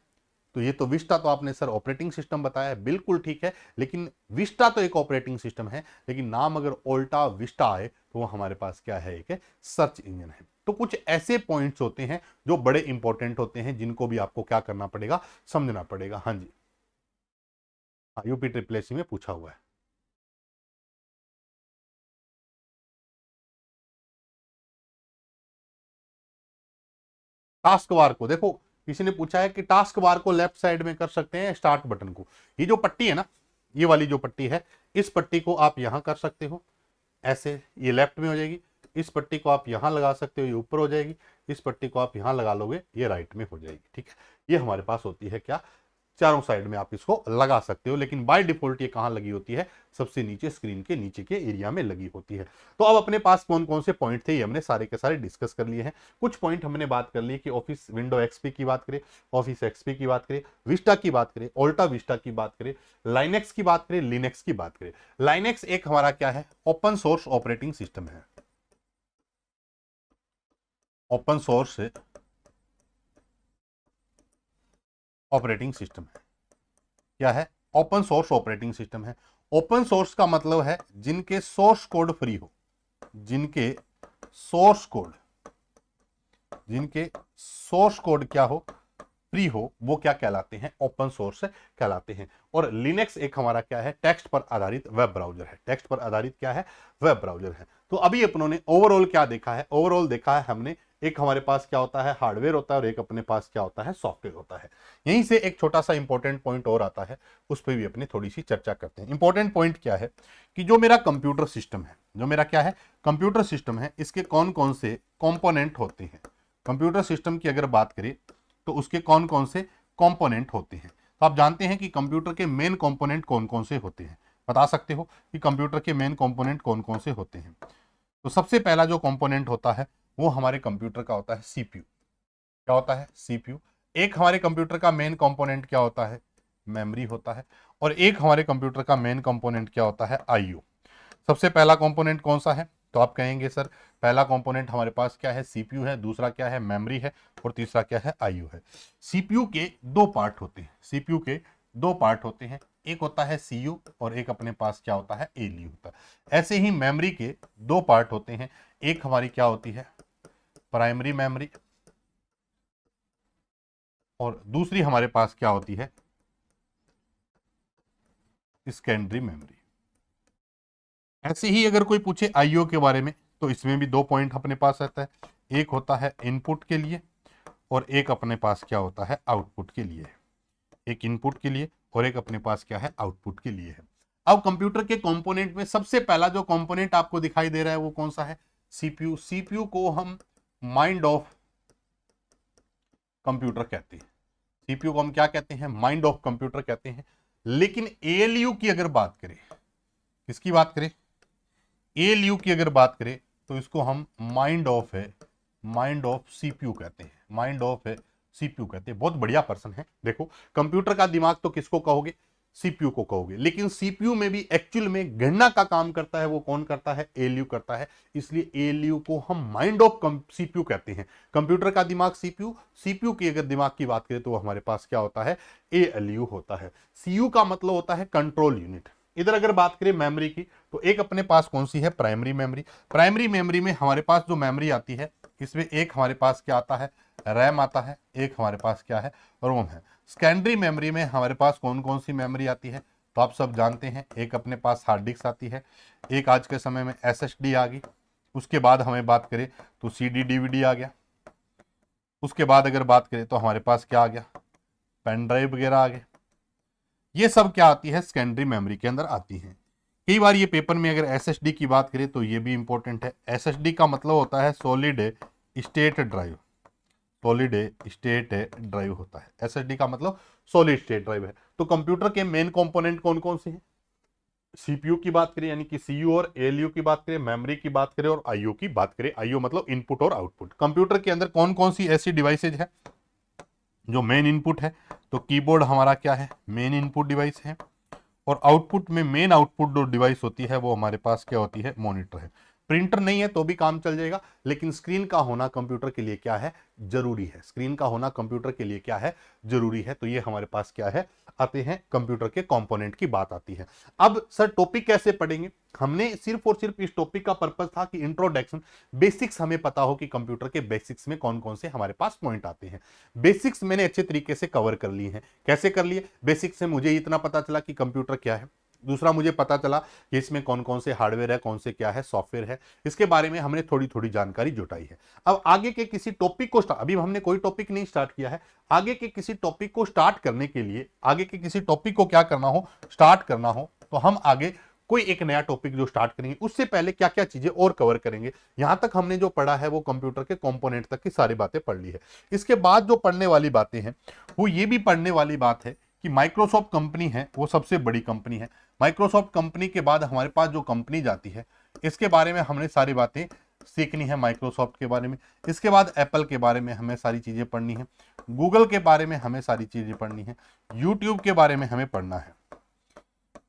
तो ये तो विस्टा तो आपने सर ऑपरेटिंग सिस्टम बताया है, बिल्कुल ठीक है। लेकिन विस्टा तो एक ऑपरेटिंग सिस्टम है, लेकिन नाम अगर ओल्टा विस्टा आए तो वो हमारे पास क्या है, एक सर्च इंजन है। तो कुछ ऐसे पॉइंट्स होते हैं जो बड़े इंपॉर्टेंट होते हैं, जिनको भी आपको क्या करना पड़ेगा, समझना पड़ेगा। हाँ जी, हाँ, यूपी ट्रिपल एससी में पूछा हुआ है। टास्क बार को देखो, किसी ने पूछा है कि टास्क बार को लेफ्ट साइड में कर सकते हैं स्टार्ट बटन को। ये जो पट्टी है ना, ये वाली जो पट्टी है, इस पट्टी को आप यहां कर सकते हो, ऐसे ये लेफ्ट में हो जाएगी। इस पट्टी को आप यहां लगा सकते हो, ये ऊपर हो जाएगी। इस पट्टी को आप यहां लगा लोगे, ये राइट में हो जाएगी। ठीक है, ये हमारे पास होती है क्या, चारों साइड में आप इसको लगा सकते हो। लेकिन बाय डिफॉल्ट ये कहां लगी होती है, सबसे नीचे, स्क्रीन के नीचे के एरिया में लगी होती है। तो अब अपने पास कौन कौन से पॉइंट थे, ये हमने सारे के सारे डिस्कस कर लिए हैं। कुछ पॉइंट हमने बात कर ली कि ऑफिस विंडो एक्सपी की बात करें, ऑफिस एक्सपी की बात करें, विस्टा की बात करें, ऑल्टा विस्टा की बात करें, लाइनेक्स की बात करें, लिनक्स की बात करें। लाइनेक्स एक हमारा क्या है, ओपन सोर्स ऑपरेटिंग सिस्टम है। ओपन सोर्स ऑपरेटिंग सिस्टम है। क्या है, ओपन सोर्स ऑपरेटिंग सिस्टम है। ओपन सोर्स का मतलब है जिनके सोर्स कोड फ्री हो, जिनके सोर्स कोड, जिनके सोर्स कोड क्या हो, फ्री हो वो क्या कहलाते हैं, ओपन सोर्स कहलाते हैं। और लिनक्स एक हमारा क्या है, टेक्स्ट पर आधारित वेब ब्राउजर है। टेक्स्ट पर आधारित क्या है, वेब ब्राउजर है। तो अभी अपनों ने ओवरऑल क्या देखा है, ओवरऑल देखा है हमने एक हमारे पास क्या होता है, हार्डवेयर होता है, और एक अपने पास क्या होता है, सॉफ्टवेयर होता है। यहीं से एक छोटा सा इंपॉर्टेंट पॉइंट और आता है, उस पर भी अपनी थोड़ी सी चर्चा करते हैं। इंपॉर्टेंट पॉइंट क्या है कि जो मेरा कंप्यूटर सिस्टम है, जो मेरा क्या है, कंप्यूटर सिस्टम है, इसके कौन कौन से कंपोनेंट होते हैं। कंप्यूटर सिस्टम की अगर बात करें तो उसके कौन कौन से कंपोनेंट होते हैं। तो आप जानते हैं कि कंप्यूटर के मेन कंपोनेंट कौन कौन से होते हैं, बता सकते हो कि कंप्यूटर के मेन कंपोनेंट कौन कौन से होते हैं। तो सबसे पहला जो कंपोनेंट होता है वो हमारे कंप्यूटर का होता है सीपीयू। क्या होता है, सीपीयू। एक हमारे कंप्यूटर का मेन कंपोनेंट क्या होता है, मेमोरी होता है। और एक हमारे कंप्यूटर का मेन कंपोनेंट क्या होता है, आईओ। सबसे पहला कंपोनेंट कौन सा है, तो आप कहेंगे सर पहला कंपोनेंट हमारे पास क्या है, सीपीयू है, दूसरा क्या है, मेमोरी है, और तीसरा क्या है, आईओ है। सीपीयू के दो पार्ट होते हैं, सीपीयू के दो पार्ट होते हैं, एक होता है सीयू और एक अपने पास क्या होता है, एलयू होता है। ऐसे ही मेमोरी के दो पार्ट होते हैं, एक हमारी क्या होती है, प्राइमरी मेमोरी, और दूसरी हमारे पास क्या होती है, सेकेंडरी मेमोरी। ऐसे ही अगर कोई पूछे आईओ के बारे में तो इसमें भी दो पॉइंट अपने पास रहता है, एक होता है इनपुट के लिए और एक अपने पास क्या होता है, आउटपुट के लिए। एक इनपुट के लिए और एक अपने पास क्या है, आउटपुट के लिए है। अब कंप्यूटर के कंपोनेंट में सबसे पहला जो कंपोनेंट आपको दिखाई दे रहा है वो कौन सा है, सीपीयू। सीपीयू को हम माइंड ऑफ कंप्यूटर कहते हैं। सीपीयू को हम क्या कहते हैं, माइंड ऑफ कंप्यूटर कहते हैं। लेकिन एएलयू की अगर बात करें, किसकी बात करें, एएलयू की अगर बात करें तो इसको हम माइंड ऑफ है, माइंड ऑफ सीपीयू कहते हैं, माइंड ऑफ है सीपीयू कहते हैं। बहुत बढ़िया पर्सन है। देखो कंप्यूटर का दिमाग तो किसको कहोगे, सीपीयू को कहोगे, लेकिन सीपीयू में भी एक्चुअल में गणना का काम करता है वो कौन करता है, एएलयू करता है। इसलिए एएलयू को हम माइंड ऑफ सीपीयू कहते हैं। कंप्यूटर का दिमाग सीपीयू, सीपीयू की अगर दिमाग की बात करें तो हमारे पास क्या होता है, एएलयू होता है। सीयू का मतलब होता है कंट्रोल यूनिट। इधर अगर बात करें मेमोरी की तो एक अपने पास कौन सी है, प्राइमरी मेमोरी। प्राइमरी मेमोरी में हमारे पास जो मेमोरी आती है इसमें एक हमारे पास क्या आता है, रैम आता है, एक हमारे पास क्या है, रोम है। सेकेंडरी मेमोरी में हमारे पास कौन कौन सी मेमोरी आती है, तो आप सब जानते हैं, एक अपने पास हार्ड डिस्क आती है, एक आज के समय में एसएसडी आ गई। उसके बाद हमें बात करें तो सीडी डीवीडी आ गया। उसके बाद अगर बात करें तो हमारे पास क्या आ गया, पेन ड्राइव वगैरह आ गए। ये सब क्या आती है, सेकेंडरी मेमोरी के अंदर आती हैं। कई बार ये पेपर में अगर एसएसडी की बात करें तो ये भी इंपॉर्टेंट है। एसएसडी का मतलब होता है solid state drive, solid state drive होता है। एसएसडी का मतलब सॉलिड स्टेट ड्राइव है। तो कंप्यूटर के मेन कंपोनेंट कौन कौन से हैं, सीपीयू की बात करें यानी कि सीयू और एएलयू की बात करें, मेमोरी की बात करें और आईओ की बात करें। आईओ मतलब इनपुट और आउटपुट। कंप्यूटर के अंदर कौन कौन सी ऐसी डिवाइसेज है जो मेन इनपुट है, तो कीबोर्ड हमारा क्या है, मेन इनपुट डिवाइस है। और आउटपुट में मेन आउटपुट जो डिवाइस होती है वो हमारे पास क्या होती है, मॉनिटर है। प्रिंटर नहीं है तो भी काम चल जाएगा, लेकिन स्क्रीन का होना कंप्यूटर के लिए क्या है, जरूरी है। स्क्रीन का होना कंप्यूटर के लिए क्या है, जरूरी है। तो ये हमारे पास क्या है, आते हैं कंप्यूटर के कंपोनेंट की बात आती है। अब सर टॉपिक कैसे पढ़ेंगे, हमने सिर्फ और सिर्फ इस टॉपिक का पर्पस था कि इंट्रोडक्शन, बेसिक्स हमें पता हो कि कंप्यूटर के बेसिक्स में कौन कौन से हमारे पास पॉइंट आते हैं। बेसिक्स मैंने अच्छे तरीके से कवर कर लिए हैं। कैसे कर लिए, बेसिक्स से मुझे इतना पता चला कि कंप्यूटर क्या है, दूसरा मुझे पता चला कि इसमें कौन कौन से हार्डवेयर है, कौन से क्या है सॉफ्टवेयर है, इसके बारे में हमने थोड़ी थोड़ी जानकारी जुटाई है। अब आगे के किसी टॉपिक को अभी हमने कोई टॉपिक नहीं स्टार्ट किया है, आगे के किसी टॉपिक को स्टार्ट करने के लिए, आगे के किसी टॉपिक को क्या करना हो, स्टार्ट करना हो, तो हम आगे कोई एक नया टॉपिक जो स्टार्ट करेंगे उससे पहले क्या क्या चीजें और कवर करेंगे। यहां तक हमने जो पढ़ा है वो कंप्यूटर के कंपोनेंट तक की सारी बातें पढ़ ली है। इसके बाद जो पढ़ने वाली बातें हैं वो ये भी पढ़ने वाली बात है कि माइक्रोसॉफ्ट कंपनी है वो सबसे बड़ी कंपनी है। माइक्रोसॉफ्ट कंपनी के बाद हमारे पास जो कंपनी जाती है इसके बारे में हमने सारी बातें सीखनी है, माइक्रोसॉफ्ट के बारे में। इसके बाद एप्पल के बारे में हमें सारी चीजें पढ़नी है, गूगल के बारे में हमें सारी चीजें पढ़नी है, यूट्यूब के बारे में हमें पढ़ना है।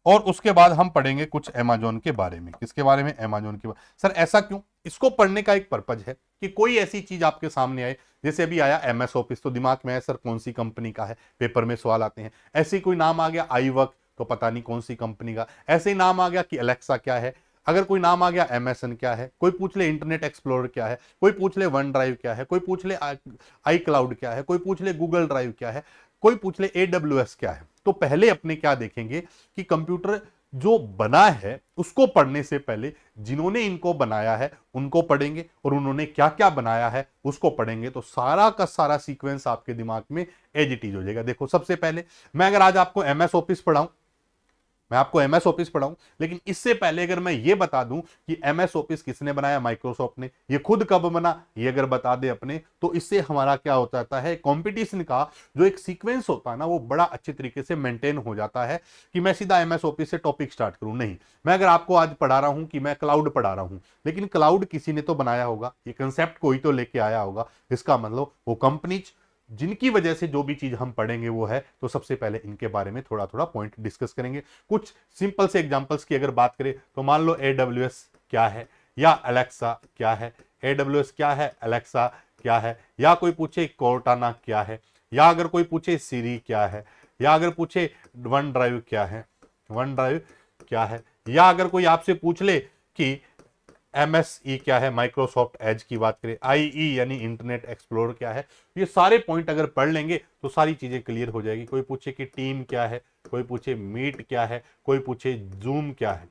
और उसके बाद हम पढ़ेंगे कुछ अमेजोन के बारे में। किसके बारे में, अमेजोन के बारे में। सर ऐसा क्यों, इसको पढ़ने का एक पर्पज है कि कोई ऐसी चीज आपके सामने आए, जैसे अभी आया एमएस ऑफिस, तो दिमाग में है सर कौन सी कंपनी का है, पेपर में सवाल आते हैं। ऐसे कोई नाम आ गया आई वर्क, तो पता नहीं कौन सी कंपनी का। ऐसे ही नाम आ गया कि अलेक्सा क्या है, अगर कोई नाम आ गया MSN क्या है, कोई पूछ ले इंटरनेट एक्सप्लोरर क्या है, कोई पूछ ले वन ड्राइव क्या है, कोई पूछ ले आई क्लाउड क्या है, कोई पूछ ले गूगल ड्राइव क्या है, कोई पूछ ले AWS क्या है, तो पहले अपने क्या देखेंगे कि कंप्यूटर जो बना है उसको पढ़ने से पहले जिन्होंने इनको बनाया है उनको पढ़ेंगे और उन्होंने क्या क्या बनाया है उसको पढ़ेंगे, तो सारा का सारा सीक्वेंस आपके दिमाग में एज इट इज हो जाएगा। देखो सबसे पहले मैं अगर आज आपको MS ऑफिस पढ़ाऊं, मैं आपको MS ऑफिस पढ़ाऊं, लेकिन इससे पहले अगर मैं ये बता दूं कि MS ऑफिस किसने बनाया, माइक्रोसॉफ्ट ने, ये खुद कब बना, ये अगर बता दे अपने, तो इससे हमारा क्या हो जाता है, कंपटीशन का जो एक सीक्वेंस होता है ना वो बड़ा अच्छे तरीके से मेंटेन हो जाता है कि मैं सीधा MS ऑफिस से टॉपिक स्टार्ट करूं। नहीं, मैं अगर आपको आज पढ़ा रहा हूं कि मैं क्लाउड पढ़ा रहा हूं, लेकिन क्लाउड किसी ने तो बनाया होगा, ये कंसेप्ट कोई तो लेके आया होगा, इसका मतलब वो कंपनीज जिनकी वजह से जो भी चीज हम पढ़ेंगे वो है, तो सबसे पहले इनके बारे में थोड़ा थोड़ा पॉइंट डिस्कस करेंगे। कुछ सिंपल से एग्जांपल्स की अगर बात करें तो मान लो AWS क्या है या अलेक्सा क्या है, AWS क्या है, अलेक्सा क्या है, या कोई पूछे कोर्टाना क्या है, या अगर कोई पूछे सीरी क्या है, या अगर पूछे वन ड्राइव क्या है, वन ड्राइव क्या है, या अगर कोई आपसे पूछ ले कि MSE क्या है, माइक्रोसॉफ्ट एज की बात करें, IE यानी इंटरनेट एक्सप्लोरर क्या है, ये सारे पॉइंट अगर पढ़ लेंगे तो सारी चीजें क्लियर हो जाएगी। कोई पूछे कि टीम क्या है, कोई पूछे मीट क्या है, कोई पूछे जूम क्या है,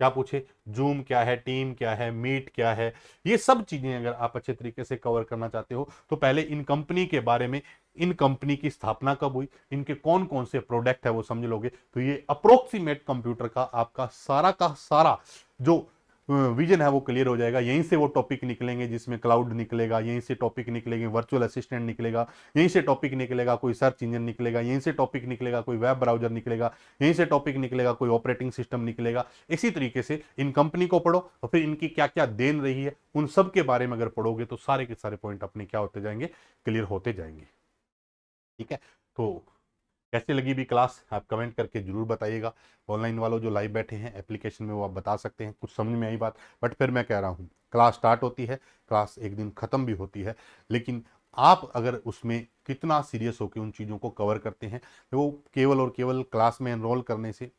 क्या पूछे, जूम क्या है, टीम क्या है, मीट क्या है, ये सब चीजें अगर आप अच्छे तरीके से कवर करना चाहते हो तो पहले इन कंपनी के बारे में, इन कंपनी की स्थापना कब हुई, इनके कौन कौन से प्रोडक्ट है वो समझ लोगे, तो ये अप्रोक्सीमेट कंप्यूटर का आपका सारा का सारा जो विजन है वो क्लियर हो जाएगा। यहीं से वो टॉपिक निकलेंगे जिसमें क्लाउड निकलेगा, यहीं से टॉपिक निकलेंगे वर्चुअल असिस्टेंट निकलेगा, यहीं से टॉपिक निकलेगा कोई सर्च इंजन निकलेगा, यहीं से टॉपिक निकलेगा कोई वेब ब्राउजर निकलेगा, यहीं से टॉपिक निकलेगा कोई ऑपरेटिंग सिस्टम निकलेगा। इसी तरीके से इन कंपनी को पढ़ो और फिर इनकी क्या क्या देन रही है उन सब के बारे में अगर पढ़ोगे तो सारे के सारे पॉइंट अपने क्या होते जाएंगे, क्लियर होते जाएंगे। ठीक है, तो कैसे लगी भी क्लास आप कमेंट करके जरूर बताइएगा। ऑनलाइन वालों जो लाइव बैठे हैं एप्लीकेशन में वो आप बता सकते हैं, कुछ समझ में आई बात, बट फिर मैं कह रहा हूँ क्लास स्टार्ट होती है, क्लास एक दिन खत्म भी होती है, लेकिन आप अगर उसमें कितना सीरियस होकर उन चीज़ों को कवर करते हैं, तो वो केवल और केवल क्लास में एनरोल करने से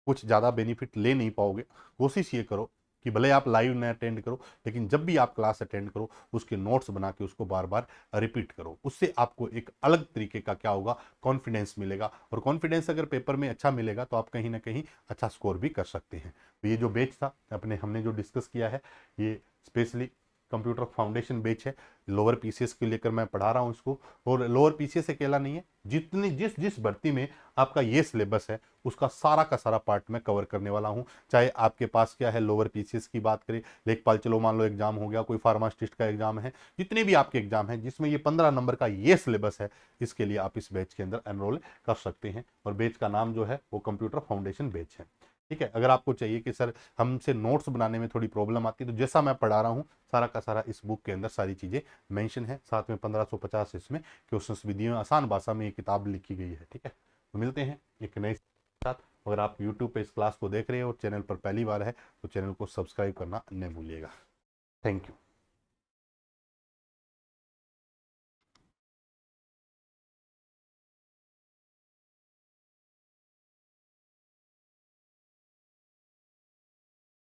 कुछ ज़्यादा बेनिफिट ले नहीं पाओगे। कोशिश ये करो कि भले आप लाइव न अटेंड करो, लेकिन जब भी आप क्लास अटेंड करो उसके नोट्स बना के उसको बार बार रिपीट करो। उससे आपको एक अलग तरीके का क्या होगा, कॉन्फिडेंस मिलेगा, और कॉन्फिडेंस अगर पेपर में अच्छा मिलेगा तो आप कहीं ना कहीं अच्छा स्कोर भी कर सकते हैं। तो ये जो बैच था हमने जो डिस्कस किया है, ये स्पेशली कंप्यूटर फाउंडेशन बैच है, लोअर PCS को लेकर मैं पढ़ा रहा हूँ इसको। और लोअर PCS अकेला नहीं है, जितनी जिस जिस भर्ती में आपका ये सिलेबस है उसका सारा का सारा पार्ट मैं कवर करने वाला हूं। चाहे आपके पास क्या है, लोअर PCS की बात करें, लेखपाल चलो मान लो एग्जाम हो गया, कोई फार्मासिस्ट का एग्जाम है, जितने भी आपके एग्जाम है जिसमें ये 15 नंबर का ये सिलेबस है, इसके लिए आप इस बैच के अंदर एनरोल कर सकते हैं। और बैच का नाम जो है वो कंप्यूटर फाउंडेशन बैच है। ठीक है, अगर आपको चाहिए कि सर हमसे नोट्स बनाने में थोड़ी प्रॉब्लम आती है, तो जैसा मैं पढ़ा रहा हूँ सारा का सारा इस बुक के अंदर सारी चीज़ें मेंशन है, साथ में 1550 इसमें क्वेश्चंस भी दिए, आसान भाषा में ये किताब लिखी गई है। ठीक है, तो मिलते हैं एक नए साथ। अगर आप YouTube पे इस क्लास को देख रहे हो और चैनल पर पहली बार है तो चैनल को सब्सक्राइब करना न भूलिएगा। Thank you.